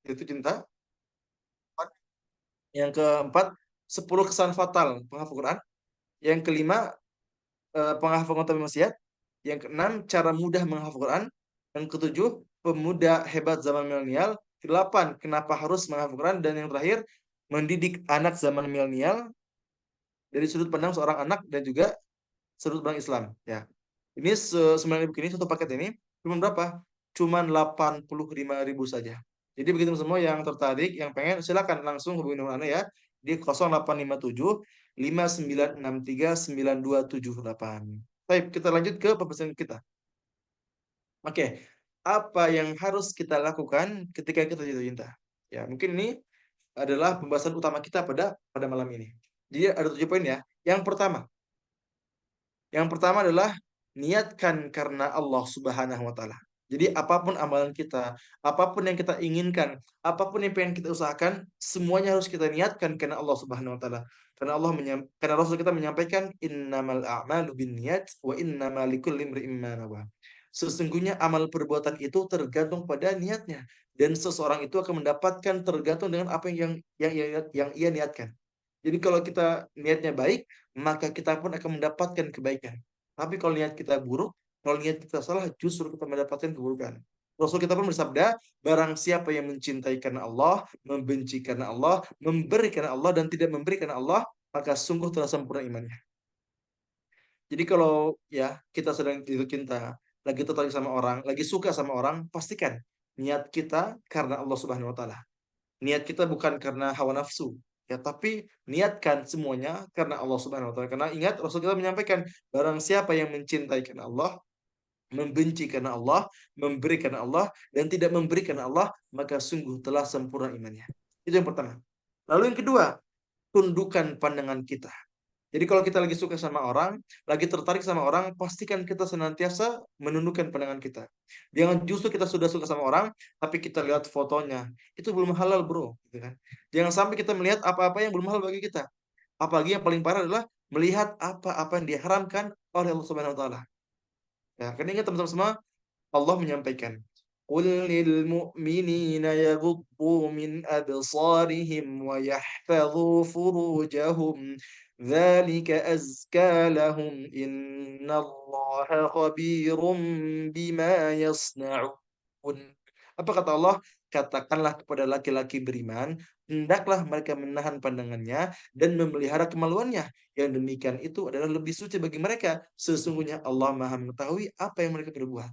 Itu cinta. Yang keempat, 10 kesan fatal penghafal Quran. Yang kelima, penghafal konten maksiat. Yang keenam, cara mudah menghafal Quran. Yang ketujuh, pemuda hebat zaman milenial. Kedelapan, kenapa harus menghafal Quran. Dan yang terakhir, mendidik anak zaman milenial dari sudut pandang seorang anak dan juga sudut pandang Islam. Ya, ini sebenarnya begini, satu paket ini cuma berapa? Cuma 85.000 saja. Jadi begitu semua yang tertarik, yang pengen, silakan langsung hubungi nomor Anda ya di 0857 5963 9278. Baik, kita lanjut ke pembahasan kita. Oke, apa yang harus kita lakukan ketika kita jatuh cinta? Ya, mungkin ini adalah pembahasan utama kita pada pada malam ini. Jadi ada 7 poin ya. Yang pertama adalah niatkan karena Allah Subhanahu wa taala. Jadi apapun amalan kita, apapun yang kita inginkan, apapun yang pengen kita usahakan, semuanya harus kita niatkan karena Allah Subhanahu wa taala. Karena Rasul kita menyampaikan innamal a'malu binniyat wa innamal likulli imri'in ma nawa. Sesungguhnya amal perbuatan itu tergantung pada niatnya dan seseorang itu akan mendapatkan tergantung dengan apa yang ia niatkan. Jadi kalau kita niatnya baik, maka kita pun akan mendapatkan kebaikan. Tapi kalau niat kita buruk, kalau niat kita salah, justru kita mendapatkan keburukan. Rasul kita pun bersabda, barang siapa yang mencintai karena Allah, membenci karena Allah, memberi karena Allah, dan tidak memberi karena Allah, maka sungguh telah sempurna imannya. Jadi kalau ya kita sedang jatuh cinta, lagi tertarik sama orang, lagi suka sama orang, pastikan niat kita karena Allah Subhanahu wa taala. Niat kita bukan karena hawa nafsu, ya, tapi niatkan semuanya karena Allah Subhanahu wa taala. Karena ingat Rasul kita menyampaikan, barang siapa yang mencintai karena Allah, membenci karena Allah, memberi karena Allah, dan tidak memberi karena Allah, maka sungguh telah sempurna imannya. Itu yang pertama. Lalu yang kedua, tundukkan pandangan kita. Jadi kalau kita lagi suka sama orang, lagi tertarik sama orang, pastikan kita senantiasa menundukkan pandangan kita. Jangan justru kita sudah suka sama orang, tapi kita lihat fotonya. Itu belum halal, bro. Gitu kan? Jangan sampai kita melihat apa-apa yang belum halal bagi kita. Apalagi yang paling parah adalah melihat apa-apa yang diharamkan oleh Allah Subhanahu wa taala. Ya, kan ingat teman-teman semua, Allah menyampaikan, "Qul lil mu'minina yaghuddu min absarihim wa yahfadhu furujahum dzalika azka lahum innallaha khabirum bima yasna'un." Apa kata Allah? Katakanlah kepada laki-laki beriman, hendaklah mereka menahan pandangannya dan memelihara kemaluannya. Yang demikian itu adalah lebih suci bagi mereka. Sesungguhnya Allah Maha mengetahui apa yang mereka perbuat.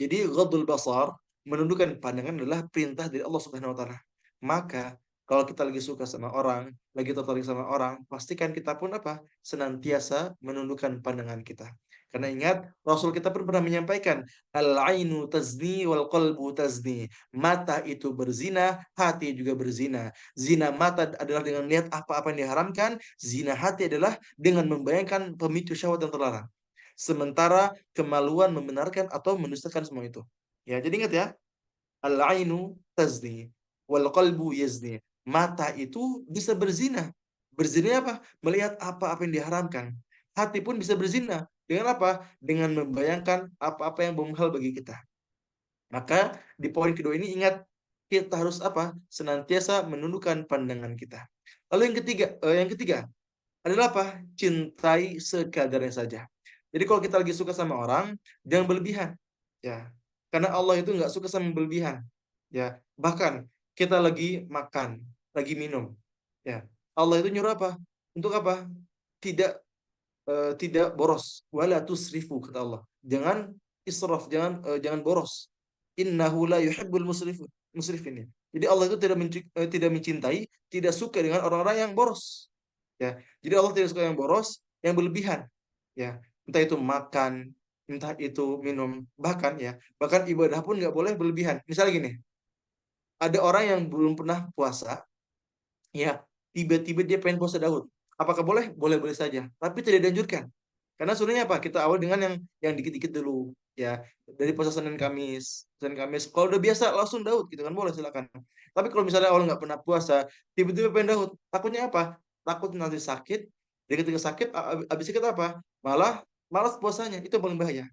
Jadi ghadul basar, menundukkan pandangan adalah perintah dari Allah Subhanahu wa taala. Maka kalau kita lagi suka sama orang, lagi tertarik sama orang, pastikan kita pun apa? Senantiasa menundukkan pandangan kita. Karena ingat, Rasul kita pun pernah menyampaikan, al-ainu tazni wal qalbu tazni. Mata itu berzina, hati juga berzina. Zina mata adalah dengan lihat apa-apa yang diharamkan, zina hati adalah dengan membayangkan pemicu syahwat yang terlarang. Sementara kemaluan membenarkan atau mendustakan semua itu. Ya, jadi ingat ya, al-ainu tazni wal qalbu yazni. Mata itu bisa berzina. Berzina apa? Melihat apa-apa yang diharamkan. Hati pun bisa berzina. Dengan apa? Dengan membayangkan apa-apa yang belum hal bagi kita. Maka di poin kedua ini ingat, kita harus apa? Senantiasa menundukkan pandangan kita. Lalu yang ketiga adalah apa? Cintai sekadarnya saja. Jadi kalau kita lagi suka sama orang, jangan berlebihan. Ya, karena Allah itu nggak suka sama berlebihan. Ya, bahkan kita lagi makan, lagi minum. Ya, Allah itu nyuruh apa? Untuk apa? Tidak tidak boros. Wala tusrifu kata Allah. Jangan israf, jangan boros. Innahu la yuhibbul musrifin. Jadi Allah itu tidak mencintai, tidak suka dengan orang-orang yang boros. Ya, jadi Allah tidak suka yang boros, yang berlebihan. Ya, entah itu makan, entah itu minum, bahkan ibadah pun nggak boleh berlebihan. Misalnya gini, ada orang yang belum pernah puasa, ya, tiba-tiba dia pengen puasa Daud. Apakah boleh? Boleh-boleh saja, tapi tidak dianjurkan. Karena sebenarnya apa? Kita awal dengan yang dikit-dikit dulu, ya, dari puasa Senin Kamis, Senin Kamis. Kalau udah biasa langsung Daud, gitu kan boleh silakan. Tapi kalau misalnya awal nggak pernah puasa, tiba-tiba pengen Daud, takutnya apa? Takut nanti sakit. Jadi ketika sakit, habis sakit apa? Malah malas puasanya. Itu yang paling bahaya.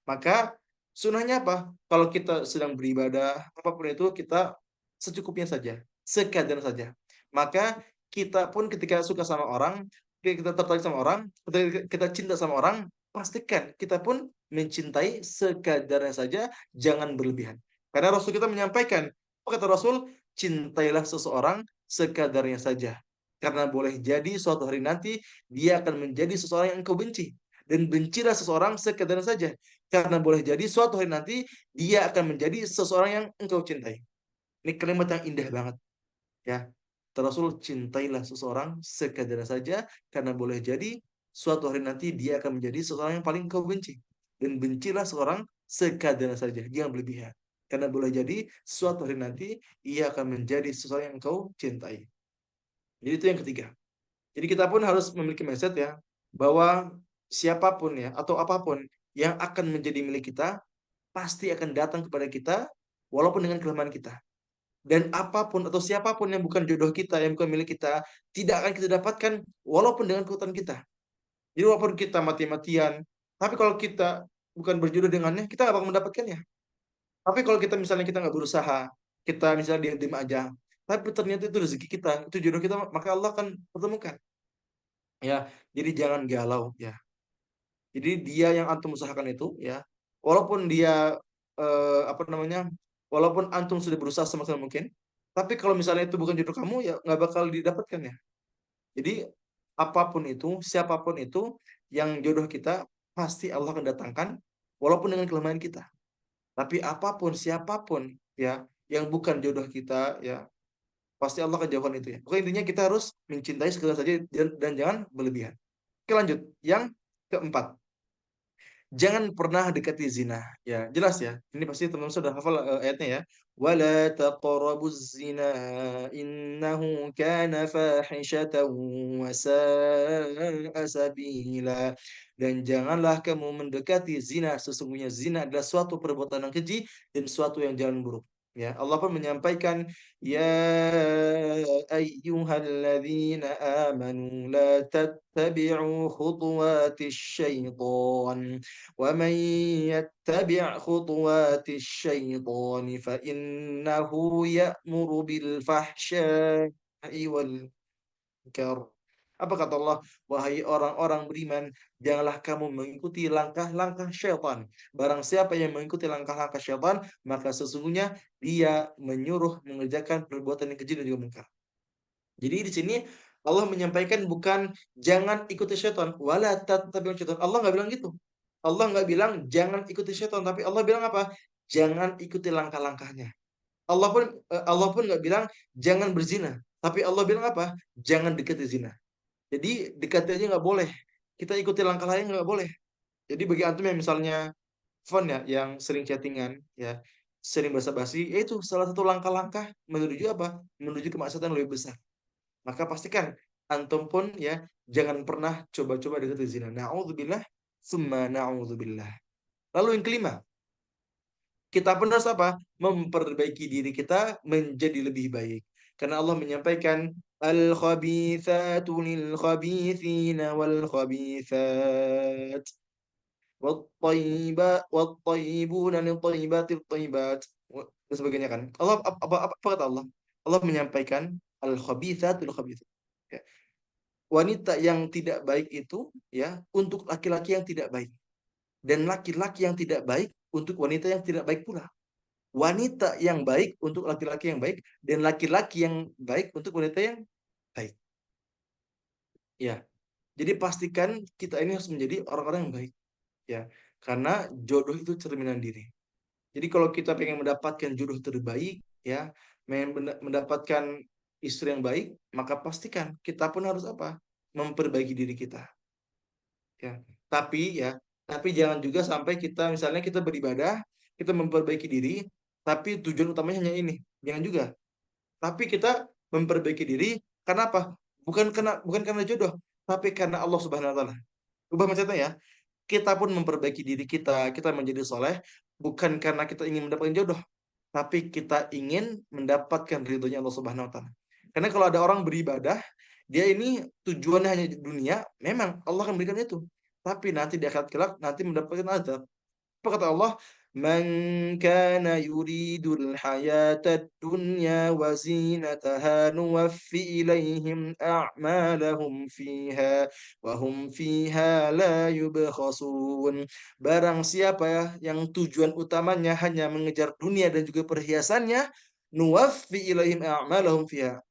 Maka Sunnahnya apa? Kalau kita sedang beribadah, apapun itu kita secukupnya saja, sekadar saja. Maka kita pun ketika suka sama orang, ketika kita tertarik sama orang, ketika kita cinta sama orang, pastikan kita pun mencintai sekadarnya saja, jangan berlebihan. Karena Rasul kita menyampaikan, apa kata Rasul? Cintailah seseorang sekadarnya saja. Karena boleh jadi suatu hari nanti dia akan menjadi seseorang yang engkau benci. Dan bencilah seseorang sekadarnya saja. Karena boleh jadi suatu hari nanti dia akan menjadi seseorang yang engkau cintai. Ini kalimat yang indah banget ya. Rasul cintailah seseorang sekadar saja karena boleh jadi suatu hari nanti dia akan menjadi seseorang yang paling kau benci. Dan bencilah seorang sekadar saja, jangan berlebihan. Karena boleh jadi suatu hari nanti ia akan menjadi seseorang yang kau cintai. Jadi itu yang ketiga. Jadi kita pun harus memiliki mindset ya bahwa siapapun ya atau apapun yang akan menjadi milik kita pasti akan datang kepada kita walaupun dengan kelemahan kita. Dan apapun atau siapapun yang bukan jodoh kita, yang bukan milik kita, tidak akan kita dapatkan walaupun dengan kekuatan kita. Jadi walaupun kita mati-matian, tapi kalau kita bukan berjodoh dengannya, kita nggak bakal mendapatkannya. Tapi kalau kita misalnya kita nggak berusaha, kita misalnya diam-diam aja, tapi ternyata itu rezeki kita, itu jodoh kita, maka Allah akan pertemukan. Ya, jadi jangan galau ya. Jadi dia yang antum usahakan itu ya, walaupun dia apa namanya, walaupun antum sudah berusaha semaksimal mungkin, tapi kalau misalnya itu bukan jodoh kamu ya nggak bakal didapatkan ya. Jadi apapun itu, siapapun itu yang jodoh kita pasti Allah akan datangkan, walaupun dengan kelemahan kita. Tapi apapun, siapapun ya yang bukan jodoh kita ya pasti Allah akan jauhkan itu ya. Pokoknya intinya kita harus mencintai segala saja dan jangan berlebihan. Oke lanjut, yang keempat. Jangan pernah dekati zina. Ya, jelas ya. Ini pasti teman-teman sudah hafal ayatnya ya. Wala taqrabuz zina innahu kana fahishatan wa sa'a sabila. Dan janganlah kamu mendekati zina. Sesungguhnya zina adalah suatu perbuatan yang keji dan suatu yang jalan buruk. Ya, Allah pun menyampaikan, ya ayyuhalladzina amanu la tattabi'u khutuwatis syaitan. ومن يتبع خطوات الشيطان فإنه يأمر بالفحشاء والمنكر. Apa kata Allah? Wahai orang-orang beriman, janganlah kamu mengikuti langkah-langkah syaitan. Barang siapa yang mengikuti langkah-langkah syaitan, maka sesungguhnya dia menyuruh mengerjakan perbuatan yang keji dan juga mungkar. Jadi di sini Allah menyampaikan bukan jangan ikuti syaitan, wala tattabi'un syaitan. Allah nggak bilang gitu. Allah nggak bilang jangan ikuti syaitan, tapi Allah bilang apa? Jangan ikuti langkah-langkahnya. Allah pun nggak bilang jangan berzina, tapi Allah bilang apa? Jangan dekati zina. Jadi dekati aja nggak boleh. Kita ikuti langkah lain nggak boleh. Jadi bagi antum yang misalnya fun ya, yang sering chattingan, ya, sering basa-basi, itu salah satu langkah-langkah menuju apa? Menuju kemaksiatan yang lebih besar. Maka pastikan antum pun ya jangan pernah coba-coba dekati zina. Na'udzubillah, summa na'udzubillah. Lalu yang kelima, kita pun harus apa? Memperbaiki diri kita menjadi lebih baik. Karena Allah menyampaikan al-khabithatu lil-khabithina wal-khabithat wat-tayyibuna lit-tayyibat dan sebagainya kan. Allah apa kata Allah? Allah menyampaikan al-khabithatu lil-khabithat. Ya, wanita yang tidak baik itu ya untuk laki-laki yang tidak baik dan laki-laki yang tidak baik untuk wanita yang tidak baik pula. Wanita yang baik untuk laki-laki yang baik dan laki-laki yang baik untuk wanita yang baik. Ya. Jadi pastikan kita ini harus menjadi orang-orang yang baik ya. Karena jodoh itu cerminan diri. Jadi kalau kita pengen mendapatkan jodoh terbaik ya, mendapatkan istri yang baik, maka pastikan kita pun harus apa? Memperbaiki diri kita. Ya. Tapi jangan juga sampai kita misalnya kita beribadah, kita memperbaiki diri, tapi tujuan utamanya hanya ini. Jangan juga. Tapi kita memperbaiki diri karena apa? Bukan karena jodoh, tapi karena Allah Subhanahu wa taala. Ubah mindsetnya ya. Kita pun memperbaiki diri kita menjadi soleh bukan karena kita ingin mendapatkan jodoh, tapi kita ingin mendapatkan ridhonya Allah Subhanahu wa taala. Karena kalau ada orang beribadah, dia ini tujuannya hanya di dunia, memang Allah akan berikan itu. Tapi nanti di akhirat kelak nanti mendapatkan azab. Apa kata Allah? Man kana yuridul hayatad dunya wa zinataha nuwaffi ilaihim a'malahum fiha wa hum fiha la yubkhasun. Barang siapa ya yang tujuan utamanya hanya mengejar dunia dan juga perhiasannya, nuwaffi ilaihim a'malahum fiha.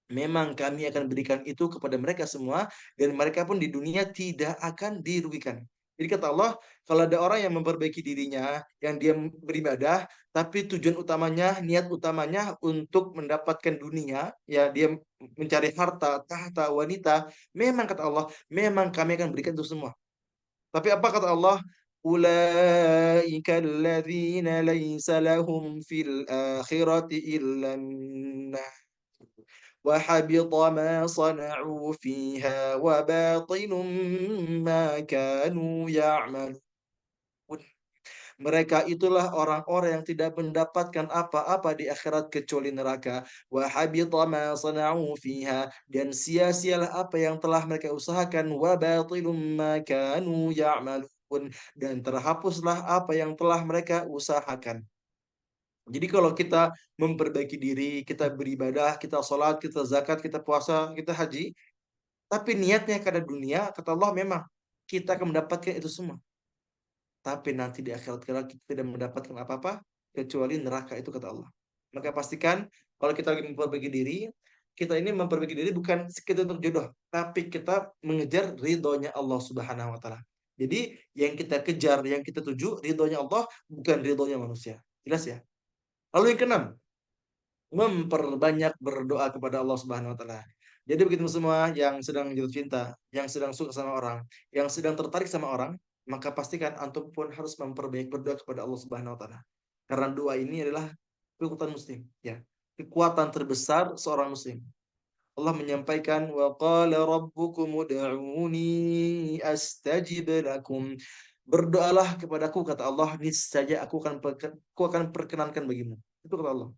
Memang kami akan berikan itu kepada mereka semua dan mereka pun di dunia tidak akan dirugikan. Jadi kata Allah, kalau ada orang yang memperbaiki dirinya, yang dia beribadah, tapi tujuan utamanya, niat utamanya untuk mendapatkan dunia, ya dia mencari harta, tahta, wanita, memang kata Allah, memang kami akan berikan itu semua. Tapi apa kata Allah? Ulaika alladzina laysa lahum fil akhirati illa وحبط ما صنعوا فيها وباطل ما كانوا يعملون. Mereka itulah orang-orang yang tidak mendapatkan apa-apa di akhirat kecuali neraka. Wa habita ma sana'u fiha, dan sia-sialah apa yang telah mereka usahakan. Wa batilum ma kanu ya'malun, dan terhapuslah apa yang telah mereka usahakan. Jadi kalau kita memperbaiki diri, kita beribadah, kita sholat, kita zakat, kita puasa, kita haji, tapi niatnya karena dunia, kata Allah memang kita akan mendapatkan itu semua. Tapi nanti di akhirat kelak kita tidak mendapatkan apa-apa kecuali neraka, itu kata Allah. Maka pastikan kalau kita lagi memperbaiki diri, kita ini memperbaiki diri bukan sekedar untuk jodoh, tapi kita mengejar ridhonya Allah Subhanahu wa taala. Jadi yang kita kejar, yang kita tuju ridhonya Allah, bukan ridhonya manusia. Jelas ya? Lalu yang keenam, memperbanyak berdoa kepada Allah Subhanahu wa taala. Jadi begitu semua yang sedang jatuh cinta, yang sedang suka sama orang, yang sedang tertarik sama orang, maka pastikan antum pun harus memperbanyak berdoa kepada Allah Subhanahu wa taala. Karena doa ini adalah kekuatan muslim, ya. Kekuatan terbesar seorang muslim. Allah menyampaikan wa qala rabbukum ud'uni astajib lakum. Berdoalah kepadaku kata Allah, niscaya aku akan perkenankan bagimu. Itu kata Allah.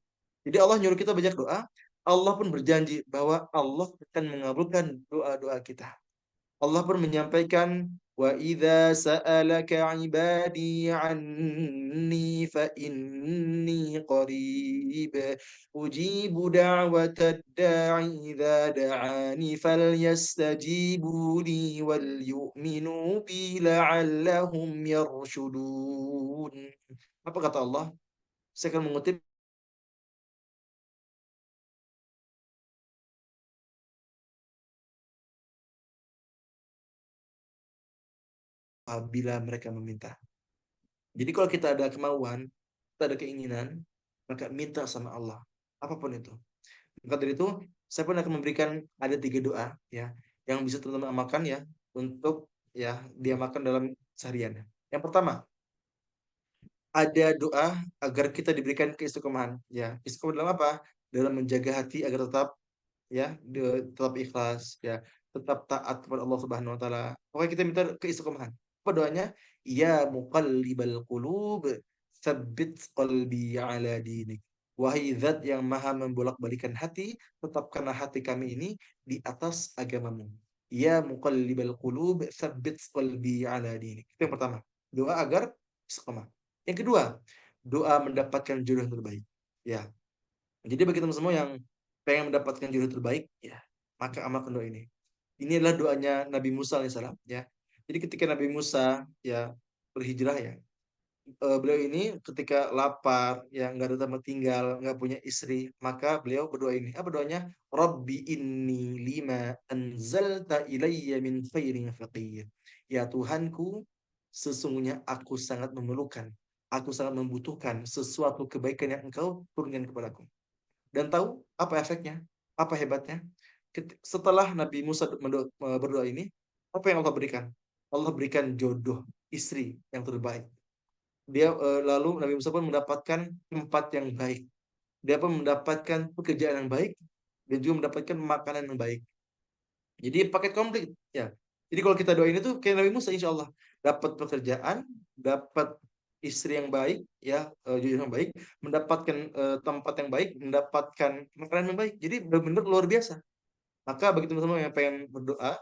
Jadi Allah nyuruh kita banyak doa, Allah pun berjanji bahwa Allah akan mengabulkan doa-doa kita. Allah pun menyampaikan wa idza sa'alaka ibadi anni fa inni qarib ujibu da'watad da'i idza da'ani falyastajibu li wal yu'minu bi la'allahum yarshudun. Apa kata Allah? Saya akan mengutip, apabila mereka meminta. Jadi kalau kita ada kemauan, kita ada keinginan, maka minta sama Allah. Apapun itu. Maka dari itu, saya pun akan memberikan ada 3 doa ya, yang bisa teman-teman amalkan ya, untuk ya diamalkan dalam seharian. Yang pertama, ada doa agar kita diberikan keistiqomahan. Ya, istiqomah dalam apa? Dalam menjaga hati agar tetap ya tetap ikhlas ya, tetap taat kepada Allah Subhanahu wa taala. Pokoknya kita minta keistiqomahan. Apa doanya? Ya muqallibal qulub, tsabbit qalbi ala dinik. Wahai zat yang maha membolak-balikan hati, tetapkanlah hati kami ini di atas agamamu. Ya muqallibal qulub, tsabbit qalbi ala dinik. Itu yang pertama. Doa agar istiqomah. Yang kedua, doa mendapatkan jodoh yang terbaik. Ya, jadi bagi teman semua yang pengen mendapatkan jodoh terbaik, ya, maka amalkan doa ini. Ini adalah doanya Nabi Musa alaihissalam, ya. Jadi ketika Nabi Musa ya berhijrah ya, beliau ini ketika lapar, ya nggak ada tempat tinggal, nggak punya istri, maka beliau berdoa ini. Apa doanya? Rabbi inni lima anzalta ilayya min khairin faqir. Ya Tuhanku, sesungguhnya aku sangat memerlukan, aku sangat membutuhkan sesuatu kebaikan yang Engkau turunkan kepadaku. Dan tahu apa efeknya? Apa hebatnya? Setelah Nabi Musa berdoa ini, apa yang Allah berikan? Allah berikan jodoh istri yang terbaik. Lalu Nabi Musa pun mendapatkan tempat yang baik. Dia pun mendapatkan pekerjaan yang baik dan juga mendapatkan makanan yang baik. Jadi paket komplit ya. Jadi kalau kita doain itu kayak Nabi Musa, insya Allah dapat pekerjaan, dapat istri yang baik, ya jujur yang baik, mendapatkan tempat yang baik, mendapatkan makanan yang baik. Jadi benar-benar luar biasa. Maka bagi teman-teman yang pengen berdoa,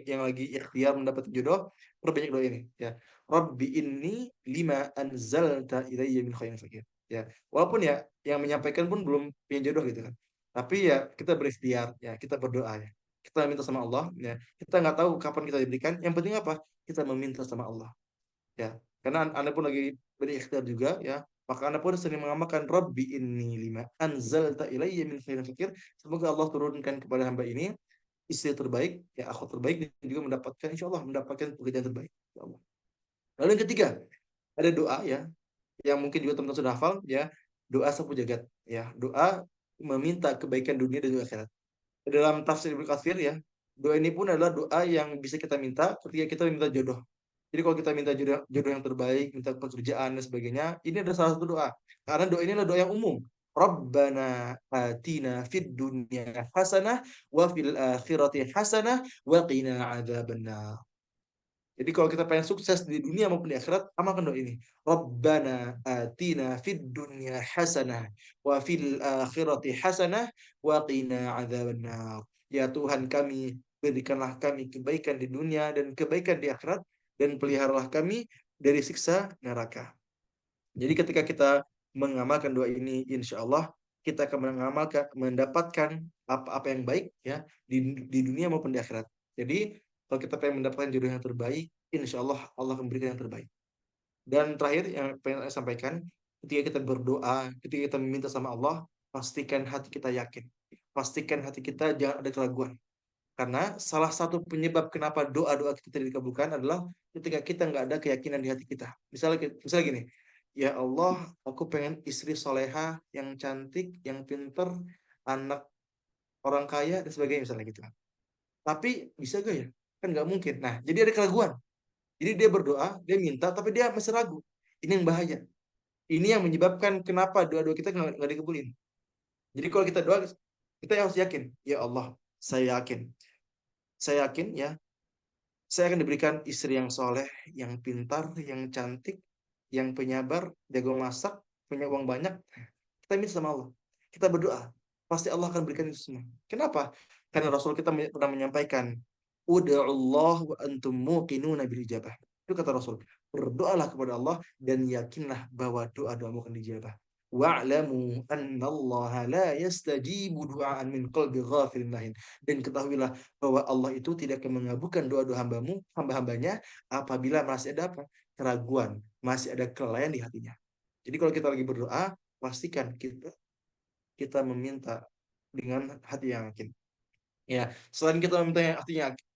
yang lagi ikhtiar mendapat jodoh, perbanyak doa ini. Ya, Rabbi inni lima anzalta ilayya min khairin fakir. Ya, walaupun ya yang menyampaikan pun belum punya jodoh gitu kan. Tapi ya kita berikhtiar, ya kita berdoa ya. Kita minta sama Allah, ya. Kita nggak tahu kapan kita diberikan. Yang penting apa? Kita meminta sama Allah. Ya, karena anda pun lagi berikhtiar juga ya, maka anda pun sering mengamalkan Rabbi inni lima anzalta ilayya min khairin fakir. Semoga Allah turunkan kepada hamba ini istri terbaik, ya akhwat terbaik, dan juga mendapatkan insya Allah mendapatkan pekerjaan terbaik. Ya Allah. Lalu yang ketiga, ada doa ya, yang mungkin juga teman-teman sudah hafal ya, doa sapu jagat ya, doa meminta kebaikan dunia dan juga akhirat. Dalam tafsir Ibnu Katsir ya, doa ini pun adalah doa yang bisa kita minta ketika kita minta jodoh. Jadi kalau kita minta jodoh, jodoh yang terbaik, minta pekerjaan dan sebagainya, ini adalah salah satu doa. Karena doa ini adalah doa yang umum. Rabbana atina fid dunya hasanah wa fil akhirati hasanah wa qina adzabannar. Jadi kalau kita pengen sukses di dunia maupun di akhirat, amalkan doa ini. Rabbana atina fid dunya hasanah wa fil akhirati hasanah wa qina adzabannar. Ya Tuhan kami, berikanlah kami kebaikan di dunia dan kebaikan di akhirat, dan peliharalah kami dari siksa neraka. Jadi ketika kita mengamalkan doa ini, insya Allah kita akan mendapatkan apa-apa yang baik ya di dunia maupun di akhirat. Jadi kalau kita pengen mendapatkan jodoh yang terbaik, insya Allah Allah akan memberikan yang terbaik. Dan terakhir yang pengen saya sampaikan, ketika kita berdoa, ketika kita meminta sama Allah, pastikan hati kita yakin. Pastikan hati kita jangan ada keraguan. Karena salah satu penyebab kenapa doa-doa kita tidak dikabulkan adalah ketika kita nggak ada keyakinan di hati kita. Misalnya gini, ya Allah, aku pengen istri soleha, yang cantik, yang pinter, anak orang kaya, dan sebagainya misalnya gitu. Tapi bisa gak ya? Kan nggak mungkin. Nah, jadi ada keraguan. Jadi dia berdoa, dia minta, tapi dia masih ragu. Ini yang bahaya. Ini yang menyebabkan kenapa doa-doa kita nggak dikabulin. Jadi kalau kita doa, kita harus yakin. Ya Allah, saya yakin. Saya yakin ya, saya akan diberikan istri yang soleh, yang pintar, yang cantik, yang penyabar, jago masak, punya uang banyak. Kita minta sama Allah. Kita berdoa. Pasti Allah akan berikan itu semua. Kenapa? Karena Rasul kita pernah menyampaikan, Uda'ullah wa antum muqinuna bil ijabah. Itu kata Rasul. Berdoalah kepada Allah dan yakinlah bahwa doa-doamu akan dijabah. Wa'lamu anna Allah la yastajibu du'aan min qalbi ghafilin lahin. Dan ketahuilah bahwa Allah itu tidak akan mengabulkan doa-doa hamba-hambanya apabila masih ada apa? Keraguan, masih ada kelalaian di hatinya. Jadi kalau kita lagi berdoa, pastikan kita kita meminta dengan hati yang yakin. Ya, selain kita meminta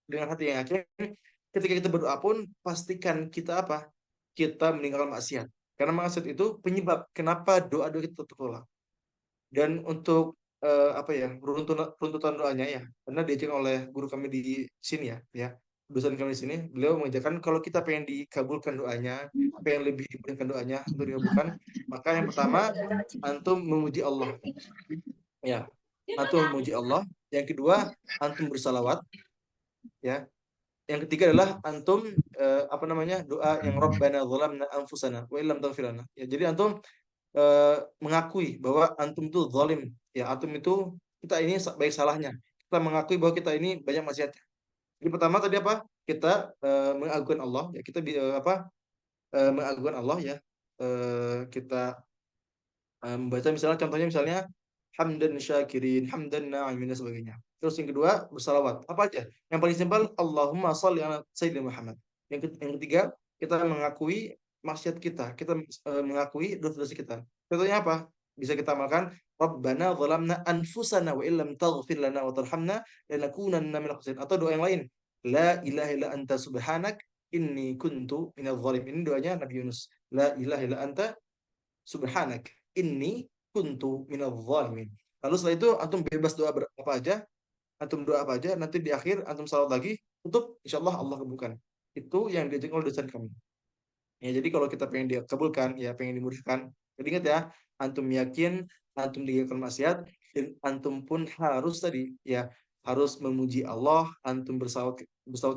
dengan hati yang yakin, ketika kita berdoa pun pastikan kita apa? Kita meninggalkan maksiat. Karena maksiat itu penyebab kenapa doa-doa kita tertolak. Dan untuk apa ya, runtutan doanya ya, karena diajarkan oleh guru kami di sini ya, dosen kami di sini, beliau mengajarkan kalau kita pengen dikabulkan doanya, pengen lebih diberikan doanya untuk dikabulkan, maka yang pertama antum memuji Allah, ya, antum memuji Allah. Yang kedua, antum bersalawat, ya. Yang ketiga adalah antum apa namanya, doa yang Rabbana zalamna anfusana wa illam taghfir lana. Ya, jadi antum mengakui bahwa antum itu zalim, ya antum itu kita ini baik salahnya. Kita mengakui bahwa kita ini banyak maksiatnya. Jadi pertama tadi apa? Kita mengagungkan Allah, ya kita mengagungkan Allah ya. Kita membaca misalnya contohnya misalnya hamdan syakirin, hamdan na'imin dan sebagainya. Terus yang kedua bersalawat. Apa aja? Yang paling simpel Allahumma sholli ala sayyidina Muhammad. Yang ketiga kita mengakui maksiat kita. Kita mengakui dosa-dosa kita. Contohnya apa? Bisa kita amalkan Rabbana zalamna anfusana wa illam taghfir lana wa tarhamna lanakunanna minal khasirin. Atau doa yang lain. La ilaha illa anta subhanak inni kuntu minadh zalim. Ini doanya Nabi Yunus. La ilaha illa anta subhanak inni kuntu minadh zalimin. Lalu setelah itu antum bebas doa apa aja, antum doa apa aja, nanti di akhir antum salat lagi, tutup, insyaallah Allah kabulkan. Itu yang diajarkan oleh dosen kami. Ya, jadi kalau kita pengen dikabulkan, ya pengen dimudahkan, jadi ingat ya, antum yakin, antum diingatkan maksiat, dan antum pun harus tadi, ya harus memuji Allah, antum bersalawat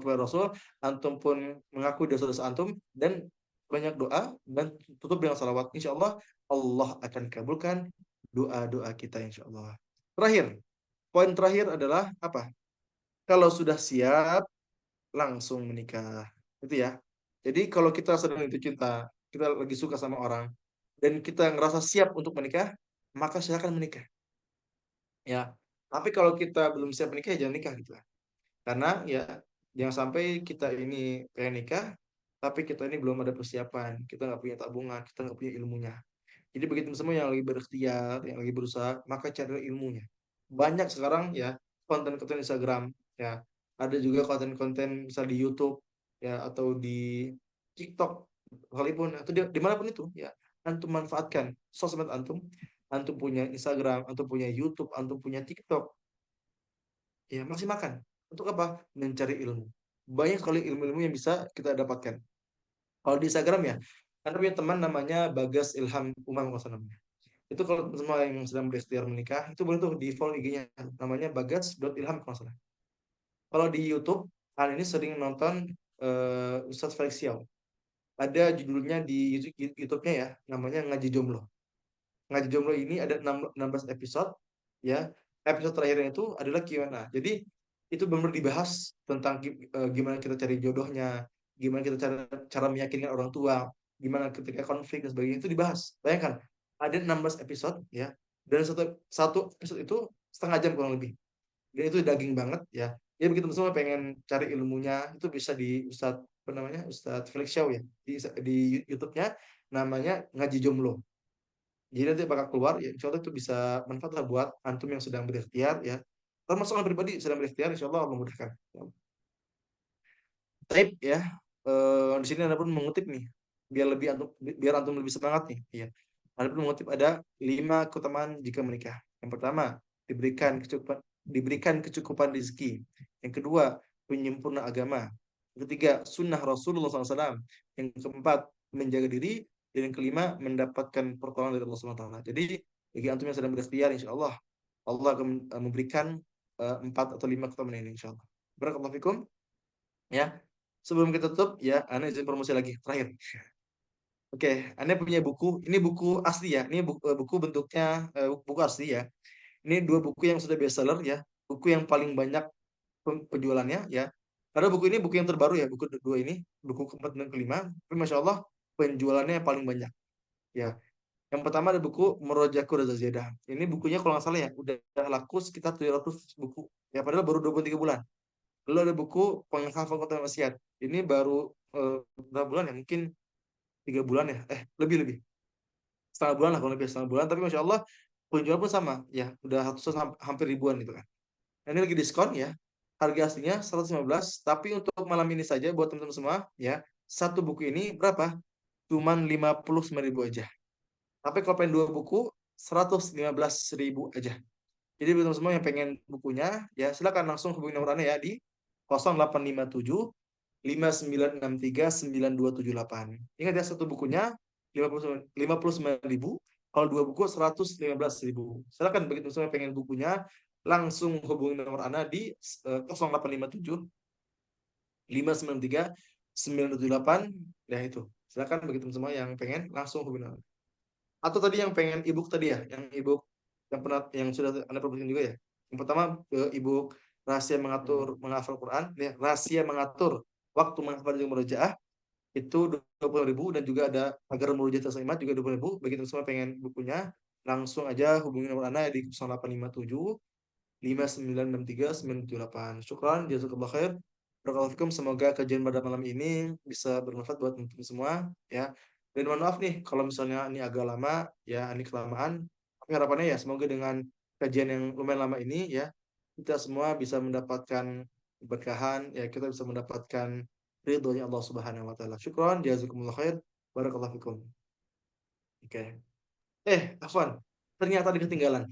kepada Rasul, antum pun mengaku dosa-dosa antum, dan banyak doa, dan tutup dengan salawat. Insya Allah, Allah akan kabulkan doa-doa kita, insya Allah. Terakhir, poin terakhir adalah apa? Kalau sudah siap, langsung menikah. Itu ya. Jadi kalau kita sedang jatuh cinta, kita lagi suka sama orang, dan kita ngerasa siap untuk menikah, maka silakan menikah. Ya, tapi kalau kita belum siap menikah, ya jangan nikah gitu lah. Karena ya jangan sampai kita ini pengen nikah, tapi kita ini belum ada persiapan, kita nggak punya tabungan, kita nggak punya ilmunya. Jadi begitu semua yang lagi berikhtiar, yang lagi berusaha, maka cari ilmunya. Banyak sekarang ya konten-konten Instagram, ya ada juga konten-konten misal di YouTube, ya atau di TikTok, sekalipun atau dimanapun itu, ya antum manfaatkan sosmed antum, antum punya Instagram, antum punya YouTube, antum punya TikTok, ya masih makan. Untuk apa? Mencari ilmu. Banyak sekali ilmu-ilmu yang bisa kita dapatkan. Kalau di Instagram ya, anda punya teman namanya Bagas Ilham Umar kalau nggak salah. Itu kalau semua yang sedang berikhtiar menikah, itu boleh tuh di follow IG-nya. Namanya bagas.ilham kalau nggak salah. Kalau di YouTube, kalian ini sering nonton Ustadz Felix Xiao. Ada judulnya di YouTube-nya ya, namanya Ngaji Jomblo. Ngaji Jomblo ini ada 16 episode, ya. Episode terakhirnya itu adalah Q&A. Jadi itu benar dibahas tentang gimana kita cari jodohnya, gimana kita cara cara meyakinkan orang tua, gimana ketika konflik dan sebagainya itu dibahas. Bayangkan ada 16 episode ya, dan satu satu episode itu setengah jam kurang lebih. Dan itu daging banget ya. Ya begitu semua pengen cari ilmunya itu bisa di Ustadz apa namanya Ustadz Felix Xiao ya di YouTube-nya namanya Ngaji Jomblo. Jadi nanti bakal keluar ya insya Allah itu bisa manfaat lah buat antum yang sedang berikhtiar ya. Termasuk yang pribadi sedang berikhtiar insya Allah memudahkan. Taib ya. Di sini Anda pun mengutip nih biar antum lebih semangat nih. Iya. Anda pun mengutip ada 5 keutamaan jika menikah. Yang pertama, diberikan kecukupan rezeki. Yang kedua, penyempurna agama. Yang ketiga, sunnah Rasulullah SAW. Yang keempat, menjaga diri. Dan yang kelima, mendapatkan pertolongan dari Allah SWT. Jadi, bagi antum yang sedang berikhtiar, insya Allah, Allah akan memberikan 4 atau 5 keutamaan ini, insya Allah. Barakallahu fikum. Ya, sebelum kita tutup, ya, Anda izin promosi lagi. Terakhir. Oke, Anda punya buku. Ini buku asli ya. Ini buku bentuknya buku asli ya. Ini 2 buku yang sudah bestseller ya. Buku yang paling banyak penjualannya ya. Karena buku ini buku yang terbaru ya. Buku kedua ini, buku keempat dan kelima. Tapi Masya Allah penjualannya yang paling banyak. Ya. Yang pertama ada buku Murojaku Reza Ziyadah. Ini bukunya kalau nggak salah ya, udah laku sekitar 700 buku. Ya padahal baru 23 bulan. Lalu ada buku Penghafal Kota Maksiat. Ini baru berapa bulan ya? Mungkin 3 bulan ya. Lebih setengah bulan lah kalau lebih setengah bulan. Tapi Masya Allah penjual pun sama ya. Udah ratusan hampir ribuan gitu kan. Nah, ini lagi diskon ya. Harga aslinya 115. Tapi untuk malam ini saja buat teman-teman semua ya. Satu buku ini berapa? Cuman 59.000 aja. Tapi kalau pengen 2 buku 115.000 aja. Jadi buat teman semua yang pengen bukunya ya silakan langsung hubungi nomor Anda ya di 0857 5963 9278. Ingat ya satu bukunya 59.000, kalau 2 buku 115.000. Silakan begitu semua pengen bukunya langsung hubungi nomor Anda di 0857 593 978. Ya itu. Silakan begitu semua yang pengen langsung hubungi Anda. Atau tadi yang pengen ebook tadi ya, yang ebook yang pernah yang sudah Anda promosikan juga ya. Yang pertama ebook rahasia menghafal Quran, ya, rahasia mengatur waktu menghafal dan murojaah itu 20.000, dan juga ada agar murojaah taslimat juga 20.000. Bagi teman semua pengen bukunya langsung aja hubungi nomor Anda di 0857 5963 978. Syukran, jazakallah khair. Barakallahu fikum. Semoga kajian pada malam ini bisa bermanfaat buat teman-teman semua ya. Dan mohon maaf nih kalau misalnya ini agak lama ya, ini kelamaan. Tapi harapannya ya semoga dengan kajian yang lumayan lama ini ya kita semua bisa mendapatkan keberkahan ya, kita bisa mendapatkan ridhonya Allah Subhanahu wa taala. Syukran, jazakumullah khair. Barakallahu fikum. Oke. Afwan. Ternyata ada ketinggalan.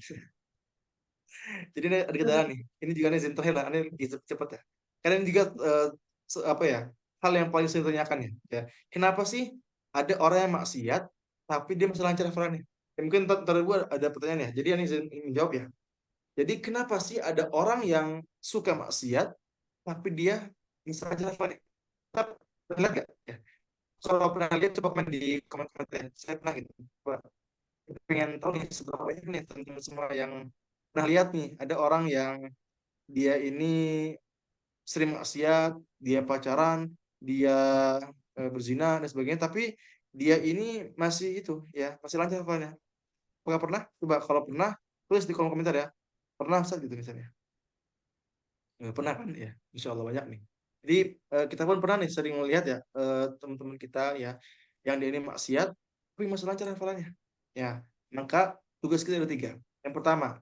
Jadi ini ada kendala nih. Ini juga nih izin terakhir lah. Ini cepet ya. Karena ini juga apa ya, hal yang paling sering ditanyakan ya. Kenapa sih ada orang yang maksiat tapi dia masih lancar hafalannya? Ya, mungkin ntar gue ada pertanyaan ya. Jadi ini izin menjawab ya. Jadi kenapa sih ada orang yang suka maksiat tapi dia bisa lancar hafalannya? Tapi pernah lihat nggak? Ya. Kalau pernah lihat coba komen di komen-komen. Saya pernah gitu. Coba pengen tahu nih seberapa banyak nih teman-teman semua yang pernah lihat nih ada orang yang dia ini sering maksiat, dia pacaran, dia berzina dan sebagainya, tapi dia ini masih itu ya, masih lancar hafalannya. Apakah pernah? Coba kalau pernah, tulis di kolom komentar ya. Pernah Ustaz gitu misalnya. Pernah kan ya? Insya Allah banyak nih. Jadi kita pun pernah nih sering melihat ya teman-teman kita ya yang dia ini maksiat, tapi masih lancar hafalannya. Ya, maka tugas kita ada tiga. Yang pertama,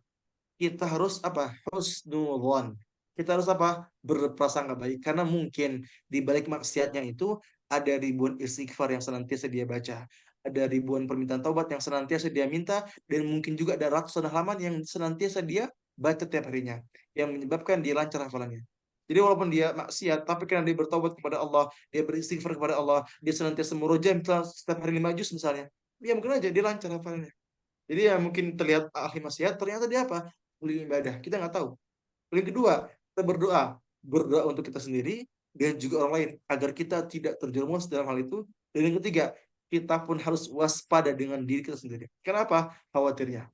kita harus apa? Husnuzon. Kita harus apa? Berprasangka baik karena mungkin di balik maksiatnya itu ada ribuan istighfar yang senantiasa dia baca, ada ribuan permintaan taubat yang senantiasa dia minta, dan mungkin juga ada ratusan halaman yang senantiasa dia baca tiap harinya yang menyebabkan dia lancar hafalannya. Jadi walaupun dia maksiat, tapi karena dia bertobat kepada Allah, dia beristighfar kepada Allah, dia senantiasa murojaah setiap hari 5 juz misalnya, ya mungkin aja dia lancar hafalannya. Jadi ya mungkin terlihat ahli maksiat, ternyata dia apa? Ahli ibadah. Kita nggak tahu. Yang kedua, kita berdoa. Berdoa untuk kita sendiri dan juga orang lain agar kita tidak terjerumus dalam hal itu. Dan yang ketiga, kita pun harus waspada dengan diri kita sendiri. Kenapa? Khawatirnya.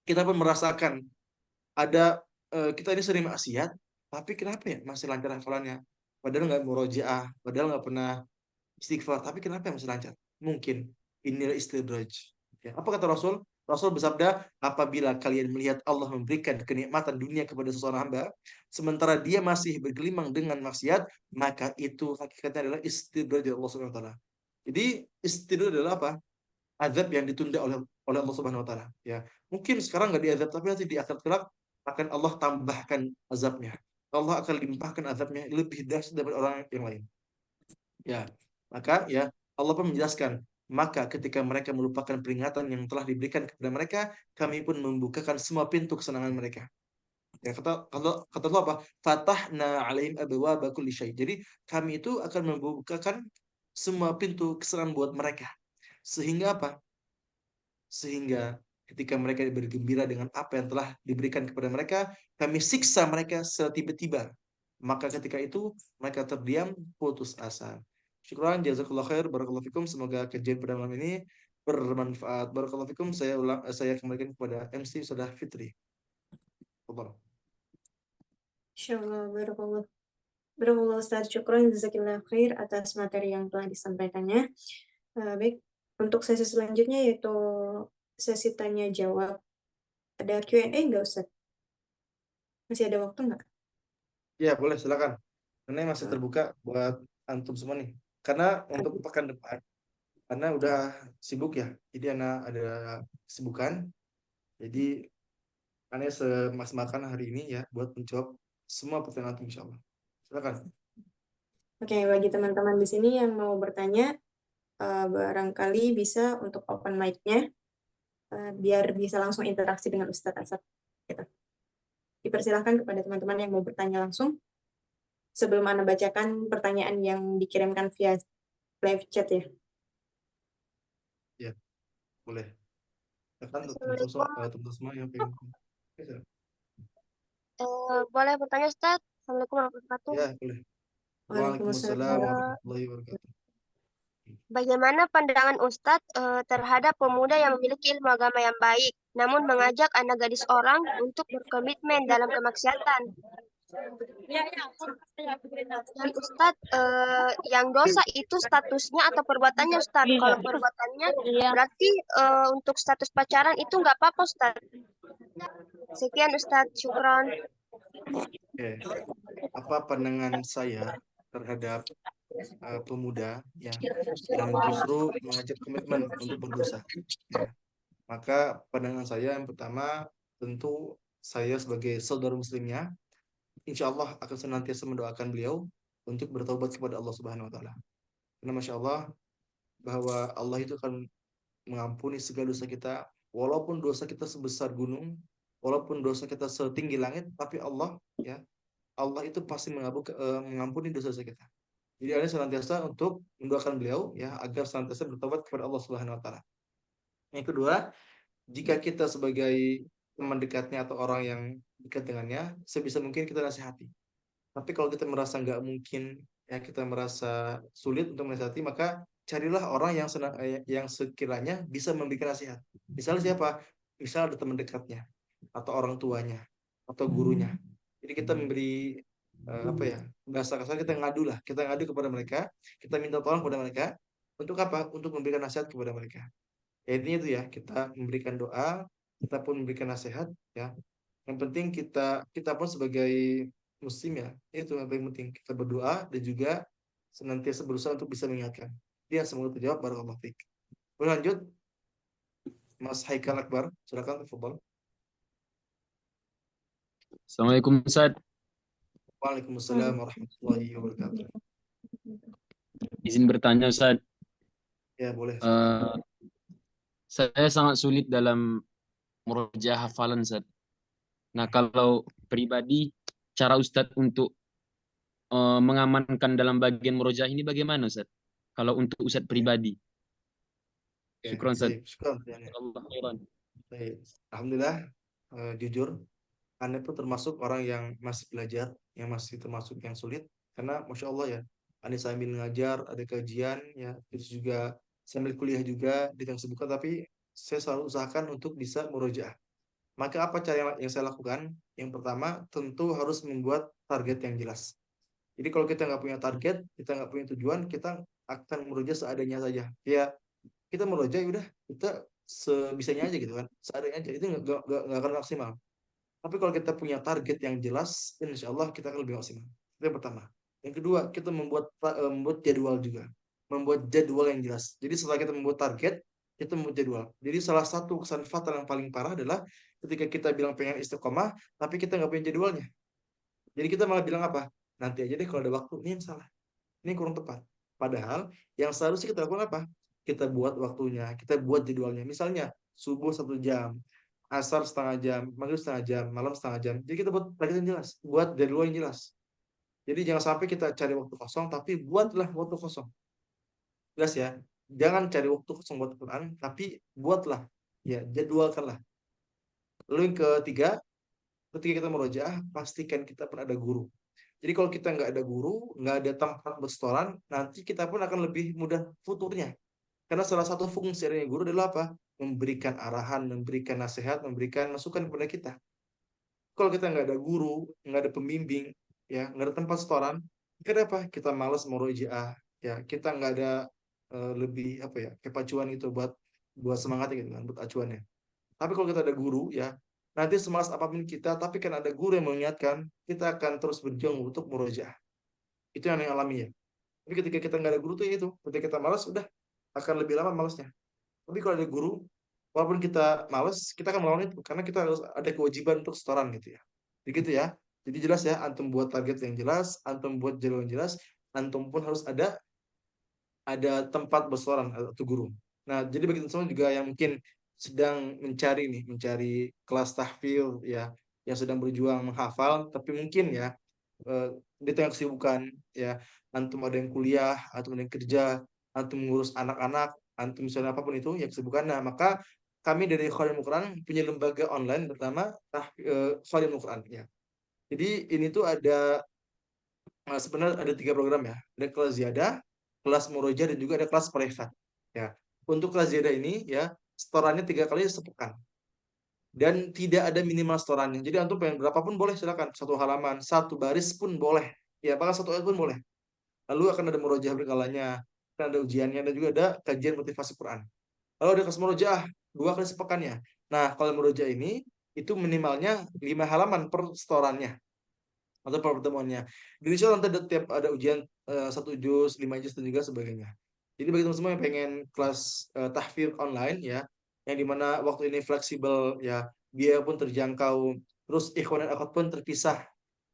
Kita pun merasakan ada kita ini sering maksiat, tapi kenapa ya masih lancar hafalannya? Padahal nggak murojaah, padahal nggak pernah istighfar, tapi kenapa masih lancar? Mungkin inilah istidraj. Ya. Apa kata Rasul? Rasul bersabda, apabila kalian melihat Allah memberikan kenikmatan dunia kepada seseorang hamba, sementara dia masih bergelimang dengan maksiat, maka itu hakikatnya adalah istidraj dari Allah Subhanahu wa taala. Jadi istidraj adalah apa? Azab yang ditunda oleh oleh Allah Subhanahu wa taala. Ya. Mungkin sekarang nggak diazab, tapi nanti di akhirat kelak akan Allah tambahkan azabnya. Allah akan limpahkan azabnya lebih dahsyat daripada orang yang lain. Ya, maka ya Allah pun menjelaskan, maka ketika mereka melupakan peringatan yang telah diberikan kepada mereka, kami pun membukakan semua pintu kesenangan mereka. Ya, kata Allah apa? Fatahna alaihim abwaaba kulli syai. Jadi kami itu akan membukakan semua pintu kesenangan buat mereka. Sehingga apa? Sehingga ketika mereka bergembira dengan apa yang telah diberikan kepada mereka, kami siksa mereka secara tiba-tiba. Maka ketika itu mereka terdiam, putus asa. Syukran, jazakallah khair, barakallahu fikum. Semoga kajian pada malam ini bermanfaat. Barakallahu fikum. Saya kembalikan kepada MC Saudara Fitri. Allah. Insyaallah, barakallah. Barakallah Ustaz, syukran jazakillah khair atas materi yang telah disampaikannya. Baik, untuk sesi selanjutnya yaitu sesi tanya jawab. Ada Q&A nggak Ustaz? Masih ada waktu nggak? Ya, boleh silakan. Ini masih terbuka buat antum semua nih. Karena untuk pekan depan, karena udah sibuk ya. Jadi anak ada kesibukan. Jadi aneh semas-makan hari ini ya buat menjawab semua pertanyaan antum insya Allah. Silakan. Oke, bagi teman-teman di sini yang mau bertanya, barangkali bisa untuk open mic-nya, biar bisa langsung interaksi dengan Ustadz Asad. Gitu. Dipersilahkan kepada teman-teman yang mau bertanya langsung. Sebelum Anda bacakan pertanyaan yang dikirimkan via live chat ya. Ya, boleh. Silakan Assalamualaikum. teman-teman semua yang pengen. Boleh bertanya Ustaz? Assalamualaikum warahmatullahi wabarakatuh. Ya, boleh. Waalaikumsalam. Waalaikumsalam warahmatullahi wabarakatuh. Bagaimana pandangan Ustadz terhadap pemuda yang memiliki ilmu agama yang baik, namun mengajak anak gadis orang untuk berkomitmen dalam kemaksiatan? Dan Ustadz, yang dosa itu statusnya atau perbuatannya Ustadz? Kalau perbuatannya berarti untuk status pacaran itu nggak apa-apa Ustadz. Sekian Ustadz, syukron. Oke. Apa pandangan saya terhadap pemuda ya yang justru mengajak komitmen untuk berdosa? Ya. Maka pandangan saya yang pertama tentu saya sebagai saudara muslimnya insya Allah akan senantiasa mendoakan beliau untuk bertobat kepada Allah Subhanahu wa taala. Karena Masya Allah bahwa Allah itu akan mengampuni segala dosa kita, walaupun dosa kita sebesar gunung, walaupun dosa kita setinggi langit, tapi Allah ya, Allah itu pasti mengampuni dosa-dosa kita. Jadi ada senantiasa untuk mendoakan beliau ya agar senantiasa bertobat kepada Allah Subhanahu wa taala. Yang kedua, jika kita sebagai teman dekatnya atau orang yang dekat dengannya, sebisa mungkin kita nasihati. Tapi kalau kita merasa nggak mungkin, ya kita merasa sulit untuk menasihati, maka carilah orang yang sekiranya bisa memberikan nasihat. Misalnya siapa? Misal ada teman dekatnya, atau orang tuanya, atau gurunya. Jadi kita memberi apa ya, bahasa kasar kita ngadu lah, kita ngadu kepada mereka, kita minta tolong kepada mereka untuk apa? Untuk memberikan nasihat kepada mereka. Ya, intinya itu ya, kita memberikan doa, kita pun memberikan nasihat ya. Yang penting kita pun sebagai muslim ya, itu yang paling penting, kita berdoa dan juga senantiasa berusaha untuk bisa mengingatkan. Dia semoga terjawab. Barakallahu fiik. Boleh lanjut, Mas Haikal Akbar, silakan, tafadhol. Assalamualaikum Ustaz. Waalaikumsalam warahmatullahi wabarakatuh. Izin bertanya Ustaz. Ya, boleh. Eh, saya sangat sulit dalam murojaah hafalan Ustaz. Nah, kalau pribadi, cara Ustadz untuk mengamankan dalam bagian murojaah ini bagaimana Ustaz? Kalau untuk Ustadz pribadi. Ya, Syukran Ustaz. baik. Syukran. Allah khairan. Baik. Alhamdulillah, jujur, Anda pun termasuk orang yang masih belajar, yang masih termasuk yang sulit, karena Masya Allah ya, Anda sambil ngajar, ada kajian, ya, terus juga sambil kuliah juga di tengah kesibukan, tapi saya selalu usahakan untuk bisa murojaah. Maka apa cara yang saya lakukan? Yang pertama, tentu harus membuat target yang jelas. Jadi kalau kita nggak punya target, kita nggak punya tujuan, kita akan merujuk seadanya saja. Ya, kita merujuk, udah kita sebisanya aja gitu kan, seadanya aja. Itu nggak akan maksimal. Tapi kalau kita punya target yang jelas, insya Allah kita akan lebih maksimal. Itu yang pertama. Yang kedua, kita membuat jadwal juga. Membuat jadwal yang jelas. Jadi setelah kita membuat target, kita membuat jadwal. Jadi salah satu kesan fatal yang paling parah adalah ketika kita bilang pengen istiqomah, tapi kita nggak punya jadwalnya. Jadi kita malah bilang apa? Nanti aja deh kalau ada waktu. Ini yang salah. Ini kurang tepat. Padahal yang seharusnya kita lakukan apa? Kita buat waktunya, kita buat jadwalnya. Misalnya subuh 1 jam, asar setengah jam, maghrib setengah jam, malam setengah jam. Jadi kita buat target yang jelas, buat jadwal yang jelas. Jadi jangan sampai kita cari waktu kosong, tapi buatlah waktu kosong. Jelas ya. Jangan cari waktu kosong buat Quran, tapi buatlah, ya jadwalkanlah. Lalu yang ketiga, ketika kita merojaah, pastikan kita pun ada guru. Jadi kalau kita nggak ada guru, nggak ada tempat bersetoran, nanti kita pun akan lebih mudah futurnya. Karena salah satu fungsi dari guru adalah apa? Memberikan arahan, memberikan nasihat, memberikan masukan kepada kita. Kalau kita nggak ada guru, nggak ada pembimbing, ya nggak ada tempat setoran, kenapa? Kita malas merojaah, ya kita nggak ada lebih apa ya kepacuan itu buat semangatnya gitu kan, buat acuannya. Tapi kalau kita ada guru, ya nanti semalas apapun kita, tapi kan ada guru yang mengingatkan, kita akan terus berjuang untuk murojaah. Itu yang alami ya. Tapi ketika kita nggak ada guru tuh ya itu, ketika kita malas, udah akan lebih lama malasnya. Tapi kalau ada guru, walaupun kita malas, kita akan melawan itu karena kita harus ada kewajiban untuk setoran gitu ya. Begitu ya. Jadi jelas ya, antum buat target yang jelas, antum buat jadwal yang jelas, antum pun harus ada tempat bersoran atau guru. Nah, jadi bagi teman-teman juga yang mungkin sedang mencari kelas tahfidz ya, yang sedang berjuang menghafal, tapi mungkin ya di tengah kesibukan ya, antum ada yang kuliah, antum ada yang kerja, antum mengurus anak-anak, antum misalnya apapun itu yang kesibukan. Nah, maka kami dari Khadim Quran punya lembaga online bernama Khadim Quran ya. Jadi ini tuh ada sebenarnya ada 3 program ya. Ada kelas ziyadah, kelas muroja, dan juga ada kelas privat. Ya. Untuk kelas ziyadah ini ya, setorannya 3 kali sepekan. Dan tidak ada minimal setorannya. Jadi antum pengen berapapun boleh, silakan. 1 halaman, 1 baris pun boleh. Ya, bahkan 1 ayat pun boleh. Lalu akan ada murojaah berkalanya, akan ada ujiannya, dan juga ada kajian motivasi Quran. Lalu ada kelas murojaah 2 kali sepekannya. Nah, kalau murojaah ini itu minimalnya 5 halaman per setorannya atau per pertemuannya. Di Indonesia nanti ada tiap ada ujian 1 juz, 5 juz, dan juga sebagainya. Jadi bagi teman semua yang pengen kelas tahfidz online ya, yang dimana waktu ini fleksibel ya, biaya pun terjangkau, terus ikhwan dan akhwat pun terpisah,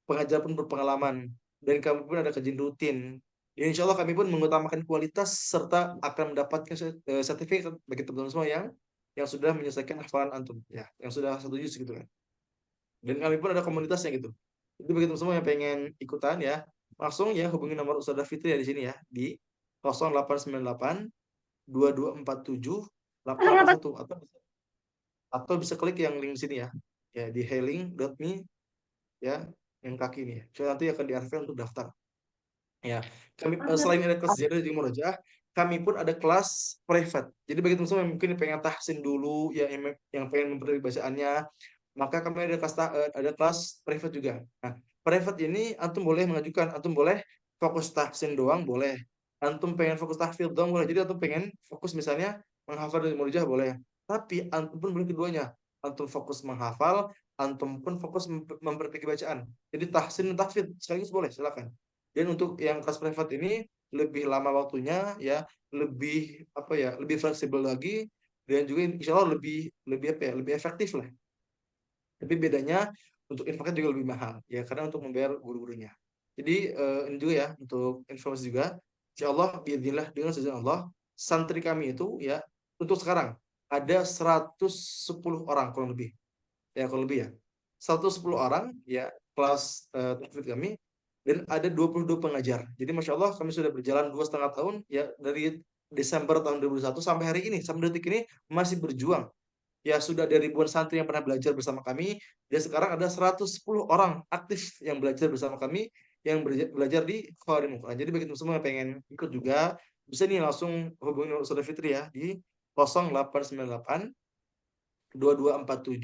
pengajar pun berpengalaman, dan kami pun ada kajian rutin. Ya, insya Allah kami pun mengutamakan kualitas serta akan mendapatkan sertifikat bagi teman-teman semua yang sudah menyelesaikan hafalan antum ya, yang sudah 1 juz gitu kan. Dan kami pun ada komunitasnya gitu. Itu bagi teman semua yang pengen ikutan ya, langsung ya hubungi nomor Ustadzah Fitri ya di sini ya, di 0898 2247 841, atau bisa klik yang link sini ya. Ya di hailing.me ya, yang kaki ini ya. So, nanti akan diarahkan untuk daftar. Ya, kami selain ada kelas ziyadah di Murojaah, kami pun ada kelas private. Jadi bagi teman-teman yang mungkin pengen tahsin dulu, ya yang pengen memperbaiki bacaannya, maka kami ada kelas private juga. Nah, private ini antum boleh mengajukan, antum boleh fokus tahsin doang boleh, antum pengen fokus tahfidz doang boleh. Jadi antum pengen fokus misalnya menghafal dari murojaah boleh, tapi antum pun boleh keduanya, antum fokus menghafal, antum pun fokus memperbaiki bacaan. Jadi tahsin dan tahfidz sekaligus boleh, silakan. Dan untuk yang kelas private ini lebih lama waktunya ya, lebih apa ya, lebih fleksibel lagi, dan juga insya Allah lebih lebih apa ya, lebih efektif lah. Tapi bedanya untuk infaknya juga lebih mahal ya, karena untuk membayar guru-gurunya. Jadi ini juga ya untuk informasi juga, insya Allah biidznillah dengan seizin Allah, santri kami itu ya untuk sekarang ada 110 orang kurang lebih ya, kurang lebih ya 110 orang ya kelas tahfidz kami, dan ada 22 pengajar. Jadi masya Allah kami sudah berjalan 2,5 tahun ya, dari Desember tahun 2021 sampai hari ini, sampai detik ini masih berjuang. Ya sudah ada ribuan santri yang pernah belajar bersama kami, dan sekarang ada 110 orang aktif yang belajar bersama kami, yang belajar di Khawarim Quran. Jadi bagi teman semua yang pengen ikut juga, bisa nih langsung hubungi Saudara Fitri ya di 0898 2247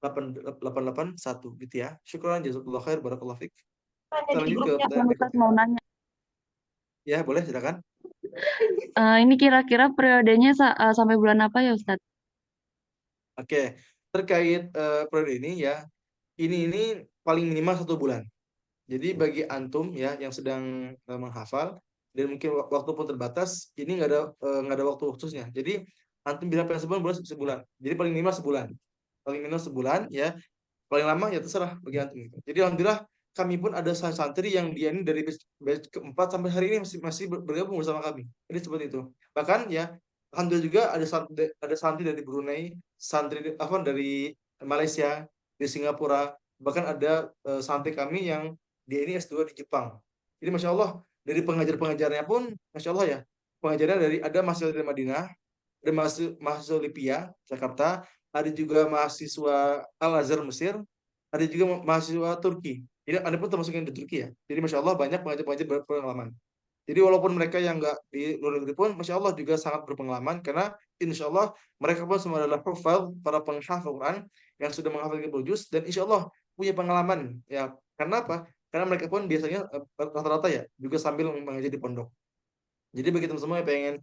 8881 gitu ya. Syukran jazakallahu khair barakallahu fik. Kita Di lanjut ke grupnya pertanyaan Ustaz berikutnya. mau nanya. Ya, boleh silakan. Ini kira-kira periodenya sampai bulan apa ya Ustaz? Oke, terkait periode ini ya, ini paling minimal 1 bulan. Jadi bagi antum ya yang sedang menghafal dan mungkin waktu pun terbatas, ini nggak ada waktu khususnya. Jadi antum bilang pengen sebulan, boleh sebulan. Jadi paling minimal sebulan. Paling minimal sebulan ya, paling lama ya terserah bagi antum. Jadi alhamdulillah kami pun ada santri yang dia ini dari batch keempat sampai hari ini masih bergabung bersama kami. Jadi seperti itu. Bahkan ya alhamdulillah juga ada santri dari Brunei, santri apa dari Malaysia, di Singapura, bahkan ada santri kami yang dia ini S2 di Jepang. Jadi masya Allah dari pengajar-pengajarnya pun masya Allah ya, pengajarnya dari ada mahasiswa dari Madinah, ada mahasiswa Lipia Jakarta, ada juga mahasiswa Al Azhar Mesir, ada juga mahasiswa Turki. Jadi ada pun termasuk yang di Turki ya. Jadi masya Allah banyak pengajar-pengajar berpengalaman. Jadi walaupun mereka yang nggak di luar negeri pun, masya Allah juga sangat berpengalaman, karena insya Allah mereka pun semua adalah hufaz, para penghafal Quran yang sudah menghafal 30 juz, dan insya Allah punya pengalaman ya. Karena apa? Karena mereka pun biasanya rata-rata ya juga sambil mengajar di pondok. Jadi bagi teman semua yang pengen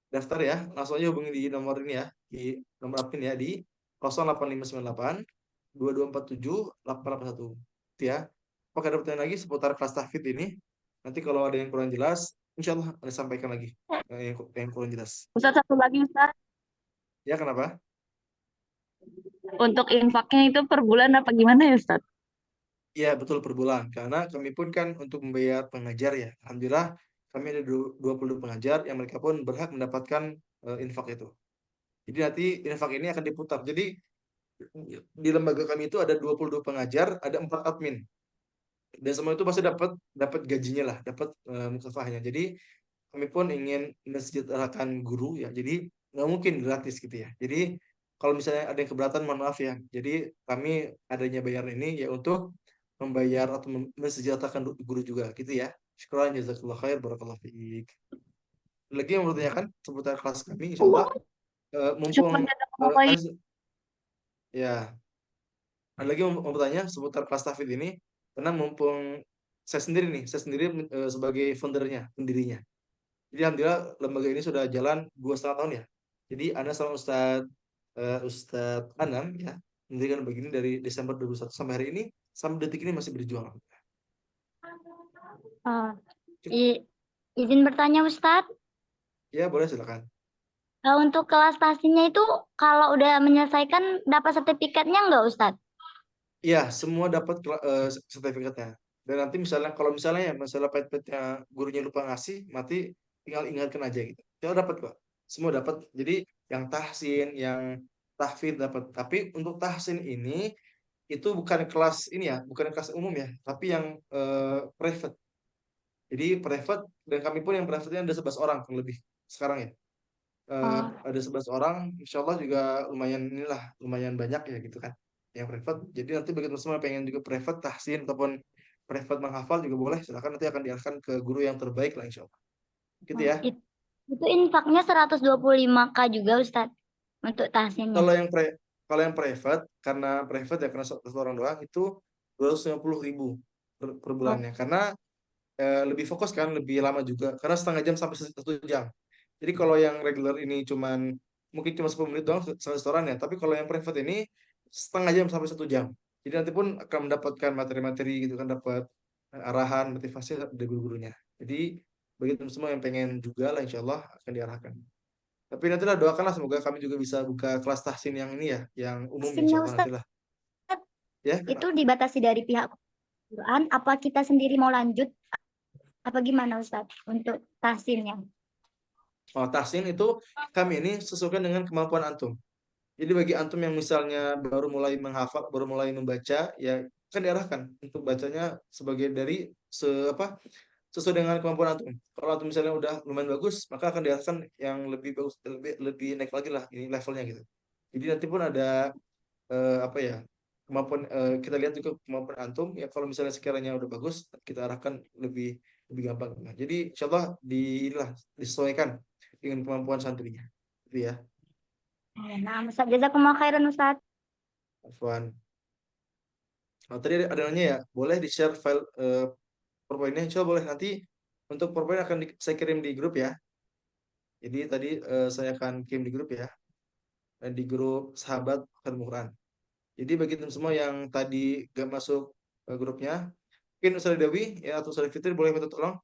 daftar ya, langsung aja hubungi di nomor ini ya, di nomor admin ya di 08598 2247 881. Itu ya. Apakah ada pertanyaan lagi seputar kelas tahfidz ini? Nanti kalau ada yang kurang jelas, insya Allah ada sampaikan lagi yang kurang jelas. Ustaz satu lagi Ustaz, Ya, kenapa? untuk infaknya itu per bulan apa gimana ya Ustaz? Ya, betul per bulan. Karena kami pun kan untuk membayar pengajar ya. Alhamdulillah kami ada 22 pengajar yang mereka pun berhak mendapatkan infak itu. Jadi nanti infak ini akan diputar. Jadi di lembaga kami itu ada 22 pengajar, ada 4 admin. Dan semua itu pasti dapat dapat gajinya lah, dapat mukafahnya. Jadi kami pun ingin mensejahterakan guru ya. Jadi nggak mungkin gratis gitu ya. Jadi kalau misalnya ada yang keberatan, mohon maaf ya. Jadi kami adanya bayar ini ya untuk membayar atau mensejahterakan guru juga gitu ya. Syukran jazakallah khair barakallahu fiik. Lagi yang mau bertanyakan seputar kelas kami, insya Allah mumpung Syukran jazakallah khair. ya, ada lagi mau bertanya seputar kelas tahfidz ini, karena mumpung saya sendiri sebagai foundernya, pendirinya. Jadi alhamdulillah lembaga ini sudah jalan 2,5 tahun ya. Jadi Ana sama Ustadz Anam ya mendirikan begini dari Desember 2021 sampai hari ini, sampai detik ini masih berjuang. Izin bertanya Ustadz, Ya boleh silakan. untuk kelas tahsinnya itu kalau udah menyelesaikan dapat sertifikatnya nggak Ustadz? Ya, semua dapat sertifikatnya. Dan nanti misalnya kalau misalnya ya masalah pet-petnya gurunya lupa ngasih, mati tinggal ingatkan aja gitu. Kita dapat kok. Semua dapat. Jadi yang tahsin, yang tahfidz dapat. Tapi untuk tahsin ini itu bukan kelas ini ya, bukan kelas umum ya, tapi yang private. Jadi private, dan kami pun yang private-nya ada 11 orang kurang lebih sekarang ya. Ada 11 orang, insya Allah juga lumayan banyak ya gitu kan yang private. Jadi nanti bagi teman semua yang pengen juga private tahsin ataupun private menghafal juga boleh, silakan, nanti akan diarahkan ke guru yang terbaik lah insya Allah gitu ya. Itu infaknya 125K juga Ustadz untuk tahsinnya. Kalau yang private, karena private ya karena satu orang doang itu 250.000 per bulannya, karena lebih fokus kan, lebih lama juga, karena setengah jam sampai 1 jam. Jadi kalau yang regular ini mungkin cuma 10 menit doang setoran ya, tapi kalau yang private ini setengah jam sampai 1 jam. Jadi nanti pun akan mendapatkan materi-materi gitu kan, dapat arahan, motivasi dari guru-gurunya. Jadi bagi teman semua yang pengen juga lah, insya Allah akan diarahkan. Tapi nantilah doakanlah semoga kami juga bisa buka kelas tahsin yang ini ya, yang umum Tahsinnya insya Allah Ustadz, nantilah. Ya, itu dibatasi dari pihak Quran, apa kita sendiri mau lanjut, apa gimana Ustadz untuk tahsinnya? oh, tahsin itu kami ini sesuaikan dengan kemampuan antum. Jadi bagi antum yang misalnya baru mulai menghafal, baru mulai membaca, ya kan diarahkan untuk bacanya sebagai dari sesuai dengan kemampuan antum. Kalau antum misalnya udah lumayan bagus, maka akan diarahkan yang lebih bagus, lebih naik lagi lah ini levelnya gitu. Jadi nanti pun ada apa ya, kemampuan, kita lihat juga kemampuan antum ya, kalau misalnya sekiranya udah bagus kita arahkan lebih lebih gampang. Nah, jadi insyaallah disesuaikan dengan kemampuan santrinya. Gitu ya. Nah, Ustadz, jazakumullah khairan Ustadz. Afwan. Oh, tadi ada nanya ya, boleh di-share file PowerPoint-nya, insya Allah boleh. Nanti untuk PowerPoint akan saya kirim di grup ya. Jadi tadi saya akan kirim di grup ya, di grup sahabat Khatamul Quran. Jadi bagi teman semua yang tadi gak masuk grupnya, mungkin Ustaz Dewi ya atau Ustaz Fitri boleh minta tolong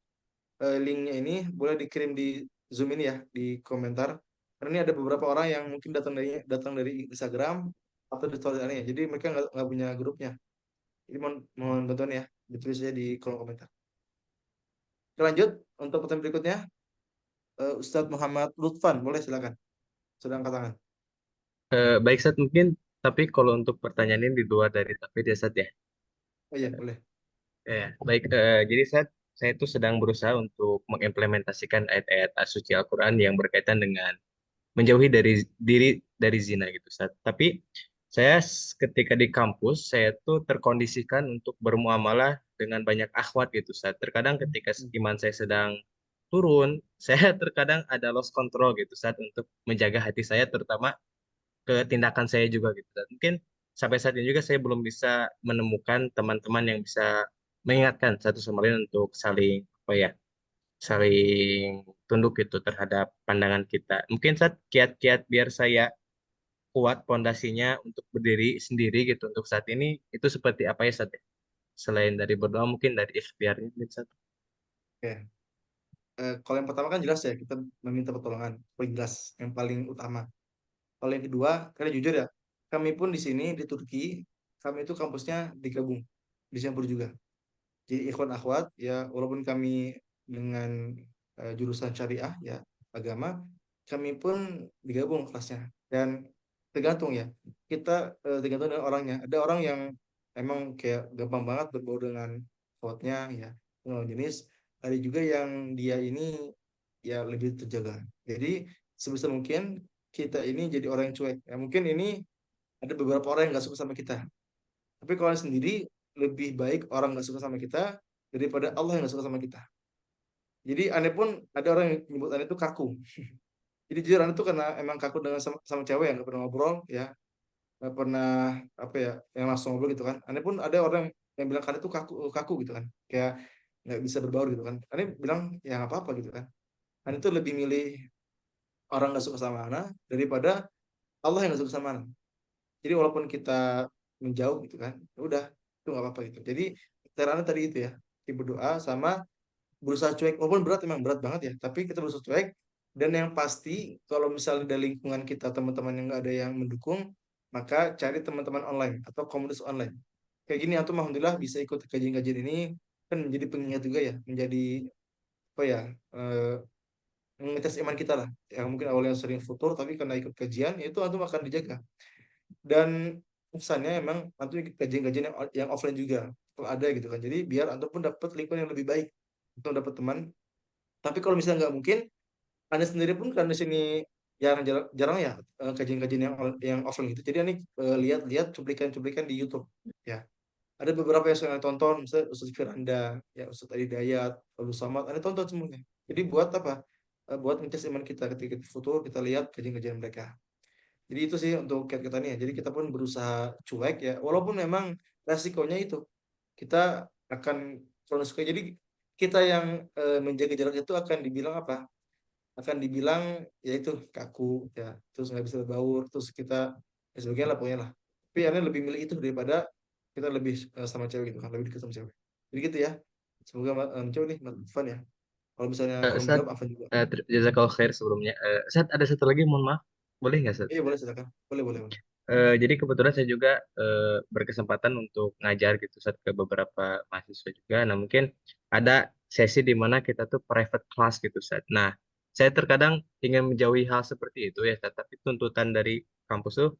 linknya ini boleh dikirim di Zoom ini ya, di komentar. Karena ini ada beberapa orang yang mungkin datang dari Instagram atau di story ya. Jadi mereka nggak punya grupnya. Jadi mohon bantuan ya, ditulis saja di kolom komentar. Kita lanjut untuk pertanyaan berikutnya. Ustadz Muhammad Lutfan, boleh silakan. Sudah angkat tangan. Baik, Sat, mungkin, tapi kalau untuk pertanyaan ini di luar dari topik ya, Sat, ya. Oh iya, boleh. Baik, jadi saya itu sedang berusaha untuk mengimplementasikan ayat-ayat suci Al-Quran yang berkaitan dengan menjauhi dari diri dari zina gitu, Sat. Tapi ketika di kampus, saya tuh terkondisikan untuk bermuamalah dengan banyak akhwat gitu, Sat. Terkadang ketika iman saya sedang turun, saya terkadang ada lost control gitu, Sat, untuk menjaga hati saya, terutama ke tindakan saya juga gitu. Dan mungkin sampai saat ini juga saya belum bisa menemukan teman-teman yang bisa mengingatkan satu sama lain untuk saling apa ya, saling tunduk gitu terhadap pandangan kita. Mungkin saat kiat-kiat biar saya kuat pondasinya untuk berdiri sendiri gitu untuk saat ini itu seperti apa ya, Sat? Selain dari berdoa mungkin dari ikhtiarnya mungkin, Sat. Oke. Kalau yang pertama kan jelas ya, kita meminta pertolongan. Paling jelas, yang paling utama. Kalau yang kedua, karena jujur ya, kami pun di sini di Turki, kami itu kampusnya digabung, dicampur juga. Jadi ikhwan akhwat ya, walaupun kami dengan jurusan syariah ya, agama, kami pun digabung kelasnya. Dan tergantung ya, kita tergantung dengan orangnya. Ada orang yang emang kayak gampang banget berbau dengan akhwatnya ya, dengan jenis. Ada juga yang dia ini ya lebih terjaga. Jadi sebisa mungkin kita ini jadi orang yang cuek. Ya, mungkin ini ada beberapa orang yang nggak suka sama kita. Tapi kalau sendiri lebih baik orang nggak suka sama kita daripada Allah yang nggak suka sama kita. Jadi aneh pun ada orang yang nyebut aneh itu kaku. Jadi jujur aneh itu karena emang kaku dengan sama cewek yang nggak pernah ngobrol ya, nggak pernah apa ya, yang langsung ngobrol gitu kan. Aneh pun ada orang yang bilang aneh itu kaku kaku gitu kan, kayak nggak bisa berbaur gitu kan. Aneh bilang ya nggak apa-apa gitu kan. Aneh itu lebih milih orang nggak suka sama Ana daripada Allah yang nggak suka sama Ana. Jadi walaupun kita menjauh gitu kan, ya udah itu nggak apa-apa gitu. Jadi caranya tadi itu ya, kita berdoa sama berusaha cuek. Walaupun berat, emang berat banget ya, tapi kita berusaha cuek. Dan yang pasti kalau misalnya dari lingkungan kita teman-teman yang nggak ada yang mendukung, maka cari teman-teman online atau komunitas online. Kayak gini, antum alhamdulillah bisa ikut kajian-kajian ini, kan menjadi pengingat juga ya, menjadi apa ya, mengetes iman kita lah. Yang mungkin awalnya sering futur, tapi karena ikut kajian, itu antum akan dijaga. Dan pesannya emang antum ikut kajian-kajian yang offline juga kalau ada gitu kan, jadi biar antum pun dapat lingkungan yang lebih baik untuk dapat teman. Tapi kalau misalnya nggak mungkin, anda sendiri pun kan di sini jarang ya kajian-kajian yang offline gitu, jadi ini lihat-lihat cuplikan-cuplikan di YouTube ya. Ada beberapa yang saya tonton, misalnya Ustaz Firanda ya, Ustaz Adi Dayat, Abdul Samad, anda tonton semuanya. Jadi buat apa? Buat ngecas iman kita ketika kita futur, kita lihat kajian-kajian mereka. Jadi itu sih untuk kita nih ya. Jadi kita pun berusaha cuek ya, walaupun memang resikonya itu kita akan kurang suka. Jadi kita yang menjaga jarak itu akan dibilang apa? Akan dibilang yaitu kaku ya, terus nggak bisa berbaur, terus kita ya sebagainya lah pokoknya lah. Tapi aneh lebih milih itu daripada kita lebih sama cewek gitu kan, lebih dekat sama cewek. Jadi gitu ya. Semoga mencoba nih Mas Fun ya. Kalau misalnya kurang Ustaz, menjawab, Afan juga. jazakallah khair sebelumnya. Ustaz, ada satu lagi, mohon maaf. Boleh nggak, Ustaz? Iya boleh silakan. Boleh boleh boleh. Jadi kebetulan saya juga berkesempatan untuk ngajar gitu Ustaz, ke beberapa mahasiswa juga. Nah, mungkin ada sesi di mana kita tuh private class gitu Ustaz. Nah, saya terkadang ingin menjauhi hal seperti itu ya Ustaz, tapi tuntutan dari kampus tuh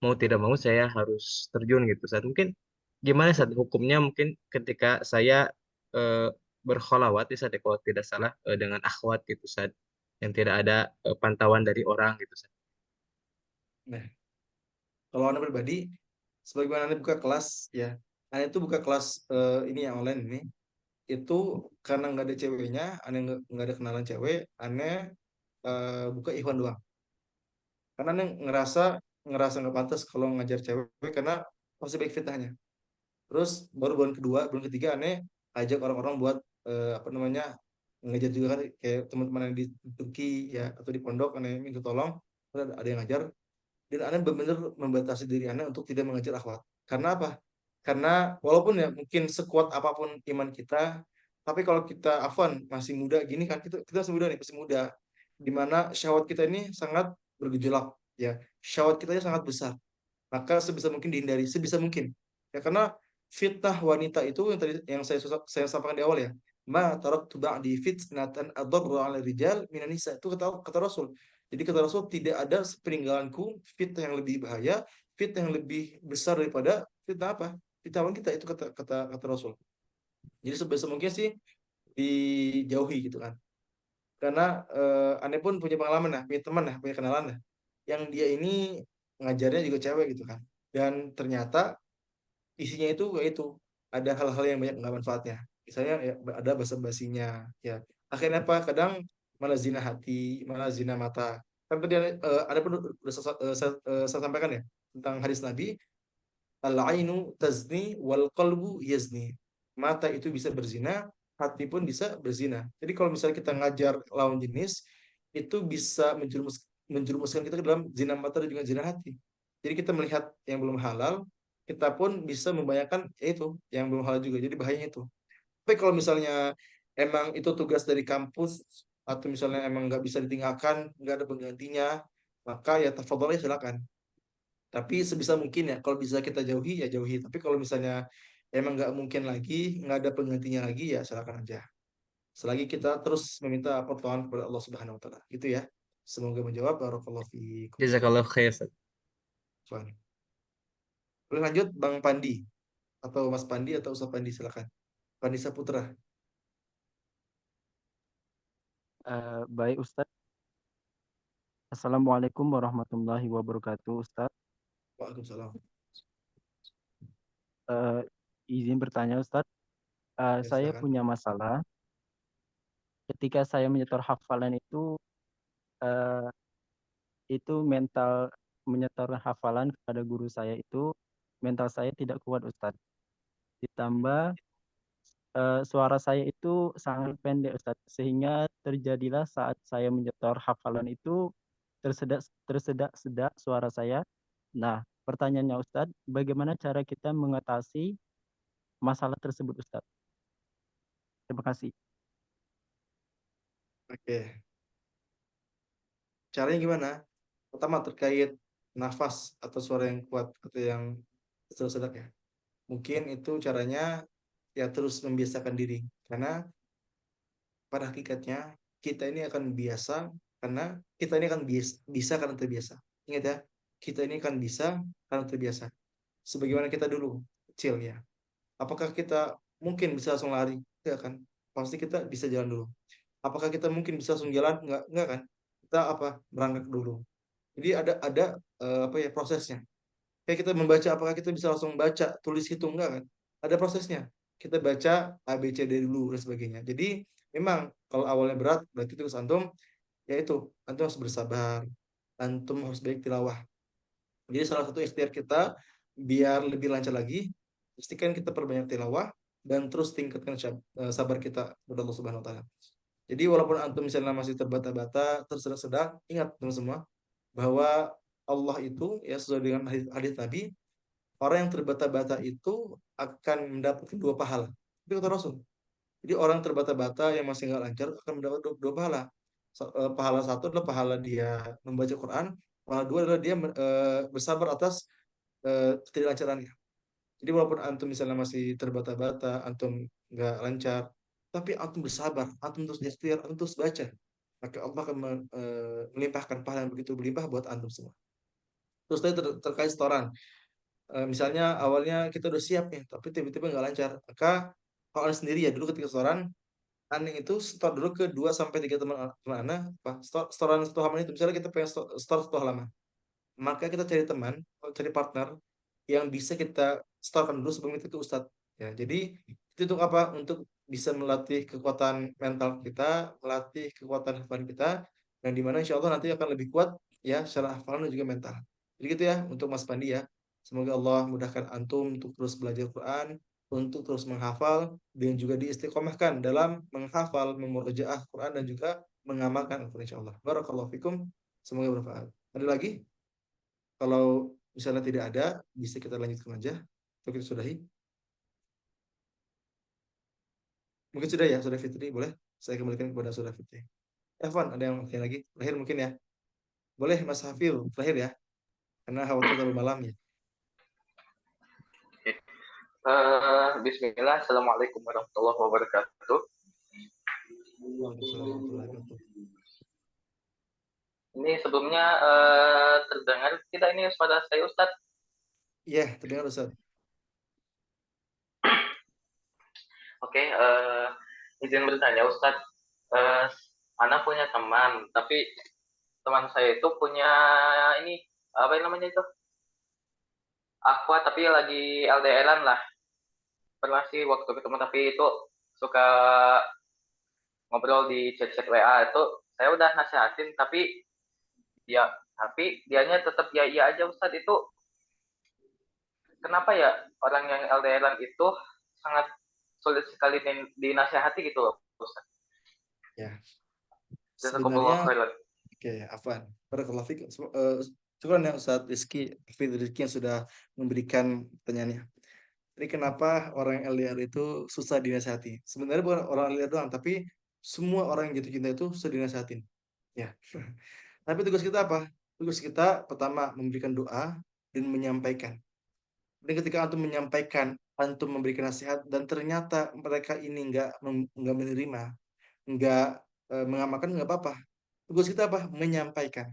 mau tidak mau saya harus terjun gitu Ustaz. Mungkin gimana Ustaz hukumnya mungkin ketika saya eh, berkholawat ya Ustaz, ya, kalau tidak salah dengan akhwat gitu Ustaz, yang tidak ada pantauan dari orang gitu Ustaz. Nah, kalau Anda pribadi, sebagaimana Anda buka kelas ya, Anda itu buka kelas ini yang online ini, itu karena nggak ada ceweknya, Anda nggak ada kenalan cewek, Anda buka Ikhwan doang. Karena Anda ngerasa nggak pantas kalau ngajar cewek karena pasti baik fitnahnya. Terus baru bulan ketiga aneh ajak orang-orang buat apa namanya ngajar juga kan, kayak teman-teman yang di Turki ya atau di pondok aneh minta tolong, ada yang ngajar, dan aneh benar-benar membatasi diri aneh untuk tidak mengajar akhwat. Karena apa? Karena walaupun ya mungkin sekuat apapun iman kita, tapi kalau kita afwan masih muda gini kan, kita masih muda nih, masih muda, dimana syahwat kita ini sangat bergejolak ya, syahwat kita ini sangat besar, maka sebisa mungkin dihindari sebisa mungkin ya. Karena fitnah wanita itu yang tadi yang saya sampaikan di awal ya, ma taraktu ba'di fitnatan adarra 'ala rijal minan nisa, itu kata Rasul. Jadi kata Rasul, tidak ada sepeninggalanku fitnah yang lebih bahaya, fitnah yang lebih besar daripada fitnah apa? Fitnah wanita, itu kata Rasul. Jadi sebisa mungkin sih dijauhi gitu kan. Karena aneh pun punya pengalaman lah, punya teman lah, punya kenalan lah, yang dia ini ngajarnya juga cewek gitu kan, dan ternyata isinya itu kayak itu, ada hal-hal yang banyak nggak manfaatnya, misalnya ya, ada basa-basinya ya, akhirnya apa, kadang malah zina hati, malah zina mata. Kan tadi ada pun udah saya sampaikan ya tentang hadis Nabi, al-ainu tazni wal qalbu yazni. Mata itu bisa berzina, hati pun bisa berzina. Jadi kalau misalnya kita ngajar lawan jenis, itu bisa menjerumuskan kita ke dalam zina mata dan juga zina hati. Jadi kita melihat yang belum halal, kita pun bisa membayangkan ya itu yang belum halal juga. Jadi bahayanya itu. Tapi kalau misalnya emang itu tugas dari kampus, atau misalnya emang nggak bisa ditinggalkan, nggak ada penggantinya, maka ya tafadhol silakan. Tapi sebisa mungkin ya, kalau bisa kita jauhi ya jauhi. Tapi kalau misalnya emang nggak mungkin lagi, nggak ada penggantinya lagi, ya silakan aja. Selagi kita terus meminta pertolongan kepada Allah Subhanahu Wa Taala. Gitu ya. Semoga menjawab. Barakallahu fiikum. Jazakallah khair Ustaz. Soalnya. Boleh lanjut Bang Pandi atau Mas Pandi atau Ustaz Pandi, silakan. Pandi Saputra. Baik Ustadz. Assalamualaikum warahmatullahi wabarakatuh Ustadz. Waalaikumsalam. Izin bertanya Ustadz. Ya, Saya silakan. punya masalah. Ketika saya menyetor hafalan itu mental menyetor hafalan kepada guru saya itu mental saya tidak kuat Ustadz. Ditambah suara saya itu sangat pendek Ustadz, sehingga terjadilah saat saya menyetor hafalan itu tersedak-sedak suara saya. Nah, pertanyaannya Ustadz, bagaimana cara kita mengatasi masalah tersebut Ustadz? Terima kasih. Oke. Caranya gimana? Pertama terkait nafas atau suara yang kuat atau yang sedak ya. Mungkin itu caranya ya terus membiasakan diri. Karena pada hakikatnya kita ini akan biasa karena kita ini akan bisa karena terbiasa. Ingat ya, kita ini akan bisa karena terbiasa. Sebagaimana kita dulu kecil ya. Apakah kita mungkin bisa langsung lari? Enggak kan? Pasti kita bisa jalan dulu. Apakah kita mungkin bisa langsung jalan? Enggak kan? Kita apa? Merangkak dulu. Jadi ada apa ya prosesnya. Kayak kita membaca, apakah kita bisa langsung baca, tulis, hitung? Enggak kan? Ada prosesnya. Kita baca A, B, C, D dulu dan sebagainya. Jadi memang kalau awalnya berat, berarti tugas antum, yaitu antum harus bersabar, antum harus baik tilawah. Jadi salah satu ikhtiar kita biar lebih lancar lagi, pastikan kita perbanyak tilawah, dan terus tingkatkan sabar kita kepada Allah Subhanahu wa taala. Jadi walaupun antum misalnya masih terbata-bata, tersedak-sedak, ingat teman semua bahwa Allah itu ya sesuai dengan hadis Nabi, orang yang terbata-bata itu akan mendapatkan 2 pahala. Itu kata Rasul. Jadi orang terbata-bata yang masih nggak lancar akan mendapat dua pahala. Pahala satu adalah pahala dia membaca Quran, pahala dua adalah dia bersabar atas ketidaklancarannya. Jadi walaupun antum misalnya masih terbata-bata, antum nggak lancar, tapi antum bersabar, antum terus nyetir, antum terus baca, maka Allah akan melimpahkan pahala yang begitu berlimpah buat antum semua. Terus tadi terkait setoran. Misalnya awalnya kita udah siap nih, tapi tiba-tiba nggak lancar. Maka kalau Anda sendiri ya dulu ketika setoran, Anda itu store dulu ke 2 sampai 3 teman Anda, setoran 1 halaman itu. Misalnya kita pengen store 1 halaman. Maka kita cari teman, cari partner yang bisa kita setorkan dulu sebelum itu ke Ustadz. Ya, jadi itu untuk apa? Untuk bisa melatih kekuatan mental kita, melatih kekuatan hafalan kita, dan di mana insya Allah nanti akan lebih kuat ya secara hafalan dan juga mental. Jadi gitu ya untuk Mas Pandi ya. Semoga Allah mudahkan antum untuk terus belajar Quran, untuk terus menghafal, dan juga diistiqomahkan dalam menghafal, memurojaah Quran dan juga mengamalkan Al-Quran insya Allah. Barakallahu fikum. Semoga bermanfaat. Ada lagi? Kalau misalnya tidak ada, bisa kita lanjutkan aja. Atau kita sudahi. Mungkin sudah ya, Saudara Fitri. Boleh? Saya kembalikan kepada Saudara Fitri. Evan, ada yang lagi? Terakhir mungkin ya. Boleh Mas Hafil, terakhir ya. Karena khawatir terlalu malam ya. Bismillah, Assalamualaikum warahmatullahi wabarakatuh. Waalaikumsalam warahmatullahi wabarakatuh. Ini sebelumnya terdengar tidak ini suara saya Ustadz? Iya, terdengar Ustadz. Oke, izin bertanya Ustadz. Ana punya teman, tapi teman saya itu punya ini apa namanya itu? Aqua, tapi lagi LDR-an lah. Pernah sih waktu ketemu, tapi itu suka ngobrol di chat-chat WA itu. Saya udah nasihatin, tapi dianya tetap ya iya aja Ustadz. Itu kenapa ya orang yang LDR-an itu sangat sulit sekali dinasihati gitu loh Ustadz. Ya. Jazakumullah khairan. Oke, Afwan. Barakallahu fiik. Syukran ya Ustadz Rizky yang sudah memberikan pertanyaannya. Jadi kenapa orang yang LDR itu susah dinasihati? Sebenarnya bukan orang LDR doang, tapi semua orang yang jatuh cinta itu susah dinasihatin. Ya. Tapi tugas kita apa? Tugas kita pertama memberikan doa dan menyampaikan. Dan ketika antum menyampaikan, antum memberikan nasihat dan ternyata mereka ini nggak menerima, nggak mengamalkan, nggak apa-apa. Tugas kita apa? Menyampaikan.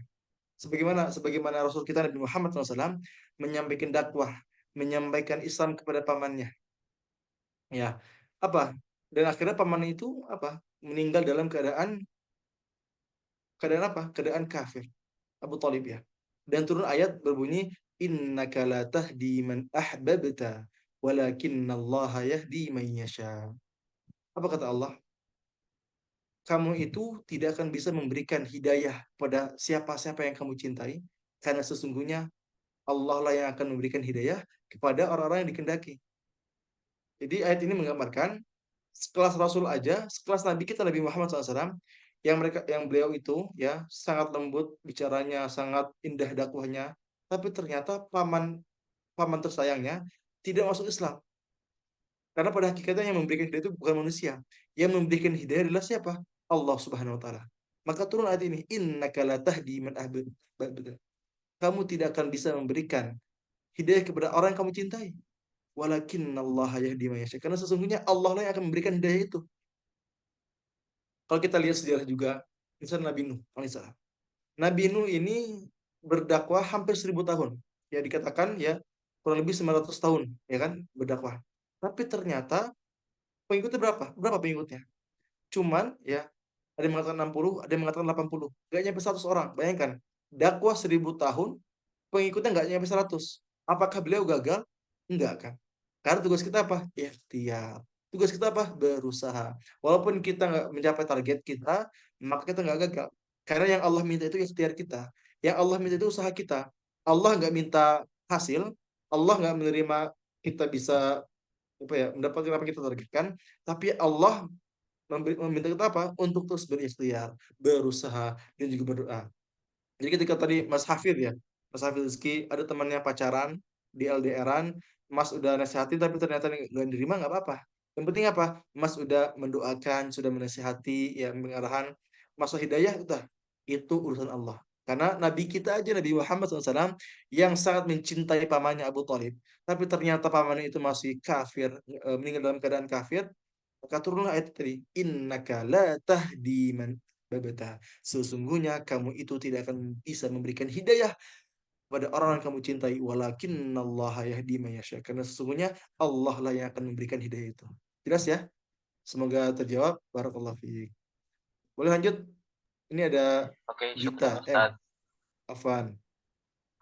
Sebagaimana Rasul kita Nabi Muhammad SAW menyampaikan dakwah, menyampaikan Islam kepada pamannya. Ya, apa? Dan akhirnya pamannya itu apa? Meninggal dalam keadaan apa? Keadaan kafir. Abu Talib ya. Dan turun ayat berbunyi innaka la tahdi man ahbabta walakinallaha yahdi man yasha. Apa kata Allah? Kamu itu tidak akan bisa memberikan hidayah pada siapa-siapa yang kamu cintai karena sesungguhnya Allah lah yang akan memberikan hidayah kepada orang-orang yang dikehendaki. Jadi ayat ini menggambarkan sekelas Rasul aja, sekelas Nabi kita Nabi Muhammad SAW yang beliau itu ya sangat lembut bicaranya, sangat indah dakwahnya, tapi ternyata paman tersayangnya tidak masuk Islam. Karena pada hakikatnya yang memberikan hidayah itu bukan manusia. Yang memberikan hidayah adalah siapa? Allah Subhanahu wa taala. Maka turun ayat ini, innaka la tahdi man ahbabta. Kamu tidak akan bisa memberikan hidayah kepada orang yang kamu cintai. Walakinallaha yahdi man yasha. Karena sesungguhnya Allah lah yang akan memberikan hidayah itu. Kalau kita lihat sejarah juga, misalnya Nabi Nuh alaihissalam. Nabi Nuh ini berdakwah hampir 1000 tahun. Ya dikatakan ya kurang lebih 900 tahun ya kan berdakwah. Tapi ternyata pengikutnya berapa? Berapa pengikutnya? Cuman ya ada yang mengatakan 60, ada yang mengatakan 80. Gak nyampe 100 orang. Bayangkan, dakwah 1000 tahun, pengikutnya gak nyampe 100. Apakah beliau gagal? Enggak kan? Karena tugas kita apa? Ikhtiar. Tugas kita apa? Berusaha. Walaupun kita nggak mencapai target kita, maka kita nggak gagal. Karena yang Allah minta itu ikhtiar kita. Yang Allah minta itu usaha kita. Allah nggak minta hasil. Allah nggak menerima kita bisa mendapatkan apa yang kita targetkan, tapi Allah meminta kita apa? Untuk terus berikhtiar, berusaha, dan juga berdoa. Jadi ketika tadi Mas Hafid ya, Mas Hafid Rizky ada temannya pacaran di LDRan, Mas udah nasihati tapi ternyata nggak nerima, nggak apa-apa. Yang penting apa? Mas udah mendoakan, sudah menasihati, ya mengarahan, Mas hidayah udah, itu urusan Allah. Karena Nabi kita aja Nabi Muhammad SAW yang sangat mencintai pamannya Abu Talib, tapi ternyata pamannya itu masih kafir, meninggal dalam keadaan kafir, maka turunlah ayat tadi, innaka la tahdi man babata. Sesungguhnya kamu itu tidak akan bisa memberikan hidayah pada orang yang kamu cintai, walakinallaha yahdi man yasha. Karena sesungguhnya Allah lah yang akan memberikan hidayah itu. Jelas ya? Semoga terjawab. Barakallahu fiik. Boleh lanjut? Ini ada Oke, syukran Gita M. Ustadz. Afwan.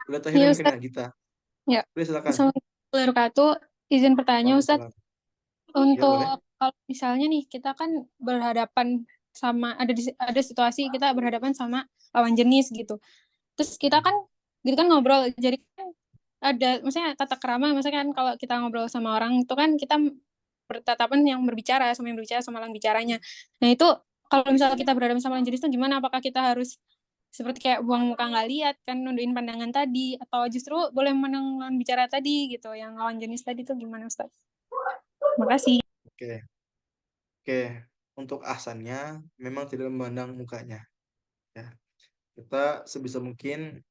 Boleh Iya Tahira mungkin Ustaz, ya, Gita. ya. Boleh silakan. Assalamualaikum warahmatullahi wabarakatuh. Izin bertanya Ustaz, Waalaikumsalam. Ya, untuk boleh. kalau misalnya nih kita kan berhadapan sama ada situasi kita berhadapan sama lawan jenis gitu. Terus kita kan gitu kan ngobrol, jadi kan ada maksudnya tata krama, maksudnya kan kalau kita ngobrol sama orang itu kan kita bertatapan yang berbicara sama lawan bicaranya. Nah itu kalau misalnya kita berhadapan sama lawan jenis itu gimana? Apakah kita harus seperti kayak buang muka nggak lihat kan, nunduin pandangan tadi, atau justru boleh menang lawan bicara tadi gitu, yang lawan jenis tadi tuh gimana Ustaz? Makasih. Oke. Oke. Untuk ahsannya memang tidak memandang mukanya. Ya. Kita sebisa mungkin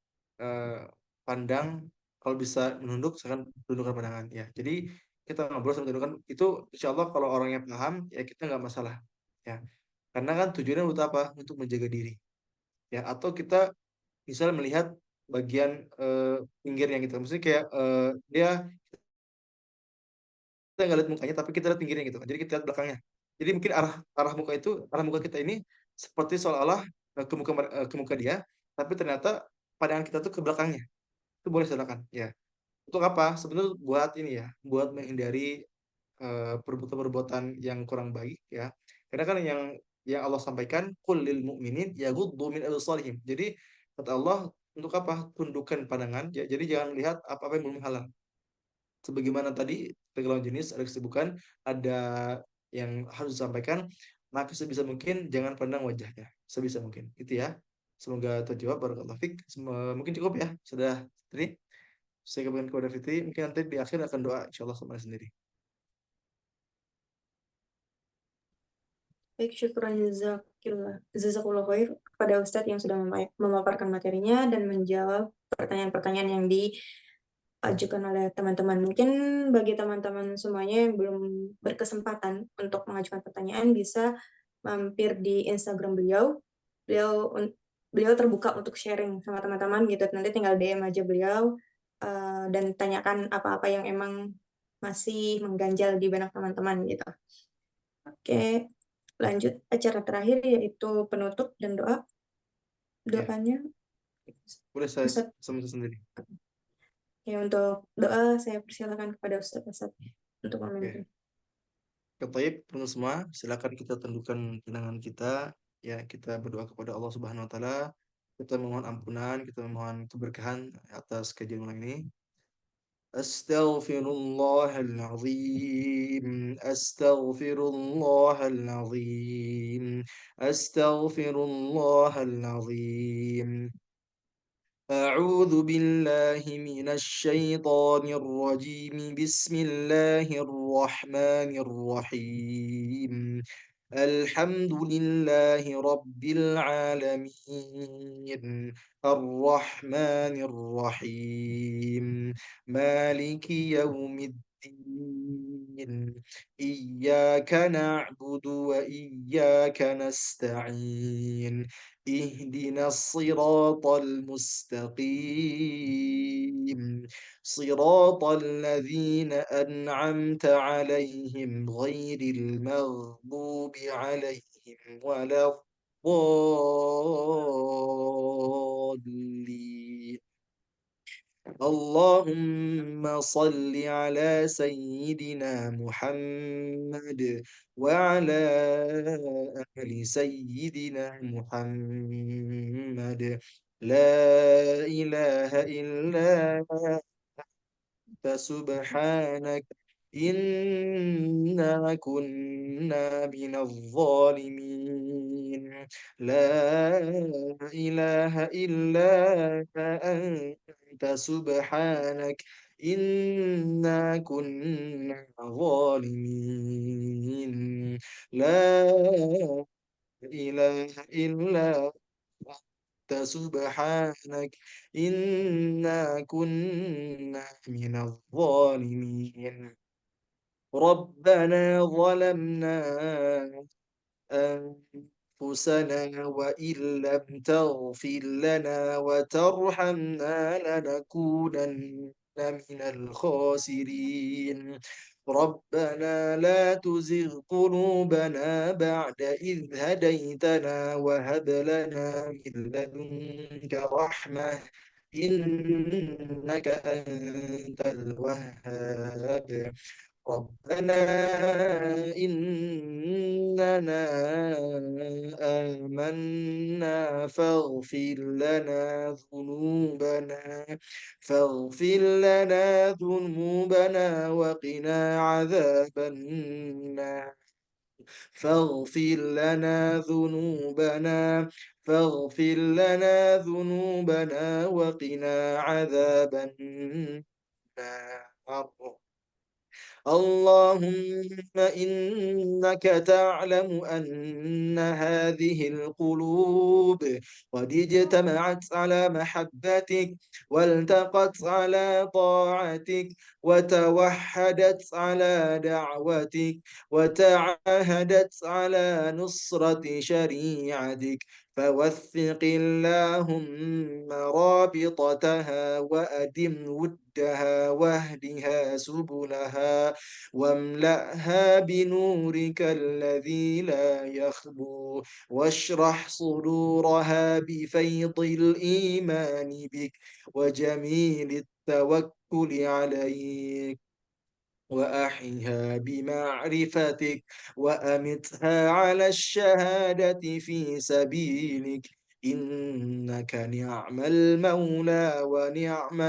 pandang, kalau bisa menunduk, misalkan tundukkan pandangan ya. Jadi kita ngobrol sama tundukkan itu, insya Allah kalau orangnya paham ya kita nggak masalah ya. Karena kan tujuannya untuk apa? Untuk menjaga diri ya. Atau kita misal melihat bagian pinggirnya gitu. Maksudnya kayak dia, kita nggak lihat mukanya tapi kita lihat pinggirnya gitu kan. Jadi kita lihat belakangnya. Jadi mungkin arah arah muka kita ini seperti seolah-olah ke muka dia, tapi ternyata pandangan kita tuh ke belakangnya. Itu boleh silakan ya. Untuk apa? Sebenarnya buat ini ya, buat menghindari perbuatan-perbuatan yang kurang baik ya. Karena kan yang Allah sampaikan, qul lil mu'minin yaghuddu min absarihim. Jadi kata Allah, untuk apa? Tundukkan pandangan ya. Jadi jangan lihat apa-apa yang belum halal. Sebagaimana tadi lawan jenis ada kesibukan, ada yang harus disampaikan, maka sebisa mungkin jangan pandang wajahnya, sebisa mungkin. Itu ya. Semoga terjawab. Barakallahu fiik. Mungkin cukup ya. Sudah tadi saya kembalikan kepada Fitri. Mungkin nanti di akhir akan doa insyaallah sama sendiri. Baik, syukran jazakallah khair kepada Ustadz yang sudah memaparkan materinya dan menjawab pertanyaan-pertanyaan yang diajukan oleh teman-teman. Mungkin bagi teman-teman semuanya yang belum berkesempatan untuk mengajukan pertanyaan, bisa mampir di Instagram beliau. Beliau terbuka untuk sharing sama teman-teman gitu. Nanti tinggal DM aja beliau dan tanyakan apa-apa yang emang masih mengganjal di benak teman-teman gitu. Oke. Lanjut acara terakhir yaitu penutup dan doa. Doanya Boleh saya Ustadz. sama sendiri. Ya, untuk doa saya persilakan kepada Ustadz untuk memimpin. Baik, teman semua, silakan kita tundukkan pandangan kita ya, kita berdoa kepada Allah Subhanahu wa taala. Kita memohon ampunan, kita memohon keberkahan atas kajian malam ini. أستغفر الله العظيم أستغفر الله العظيم أستغفر الله العظيم أعوذ بالله من الشيطان الرجيم بسم الله الرحمن الرحيم الحمد لله رب العالمين الرحمن الرحيم مالك يوم الدين إياك نعبد وإياك نستعين اهدنا الصراط المستقيم صراط الذين أنعمت عليهم غير المغضوب عليهم ولا الضالين اللهم صل على سيدنا محمد وعلى آل سيدنا محمد لا إله إلا أنت سبحانك إنا كنا من الظالمين لا إله إلا أنت سبحانك إنا كنا ظالمين لا إله إلا أنت سبحانك إنا كنا من الظالمين ربنا ظلمنا أنفسنا وإن لم تغفر لنا وترحمنا لنكونن من الخاسرين ربنا لا تزغ قلوبنا بعد إذ هديتنا وهب لنا من لدنك رحمة إنك أنت الوهاب ربنا إننا آمنا فاغفر لنا ذنوبنا وقنا عذاب النار فاغفر لنا ذنوبنا وقنا عذاب النار اللهم إنك تعلم أن هذه القلوب قد اجتمعت على محبتك والتقت على طاعتك وتوحدت على دعوتك وتعاهدت على نصرة شريعتك فوثق اللهم رابطتها وأدم ودها واهدها سبلها واملأها بنورك الذي لا يخبو واشرح صدورها بفيض الإيمان بك وجميل التوكل عليك وأحيها بمعرفتك وأمتها على الشهادة في سبيلك إنك نعم المولى ونعم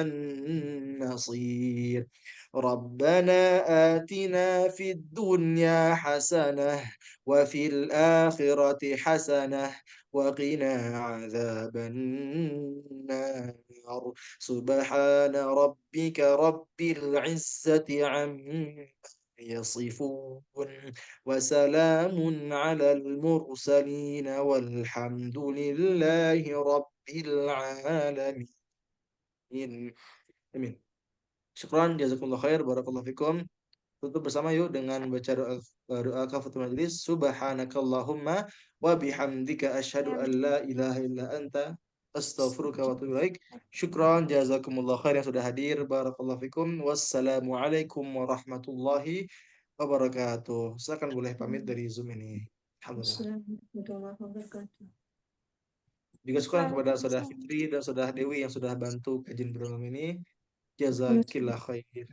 النصير ربنا آتنا في الدنيا حسنة وفي الآخرة حسنة وقنا عذاب النار سبحان ربك رب العزة عما يصفون وسلام على المرسلين والحمد لله رب العالمين Amin. Syukran, jazakumullah khair, barakallahu fikum. Tutup bersama yuk dengan baca doa kafatul majlis. Subhanakallahumma wa bihamdika asyhadu an la ilaha illa anta astaghfiruka wa atubu ilaik. Syukran, jazakumullah khair yang sudah hadir. Barakallahu fikum. Wassalamualaikum warahmatullahi wabarakatuh. Silakan boleh pamit dari Zoom ini. Alhamdulillah. Juga syukran kepada Saudara Fitri dan Saudara Dewi yang sudah bantu kajian berulang ini. Jazakillah khair.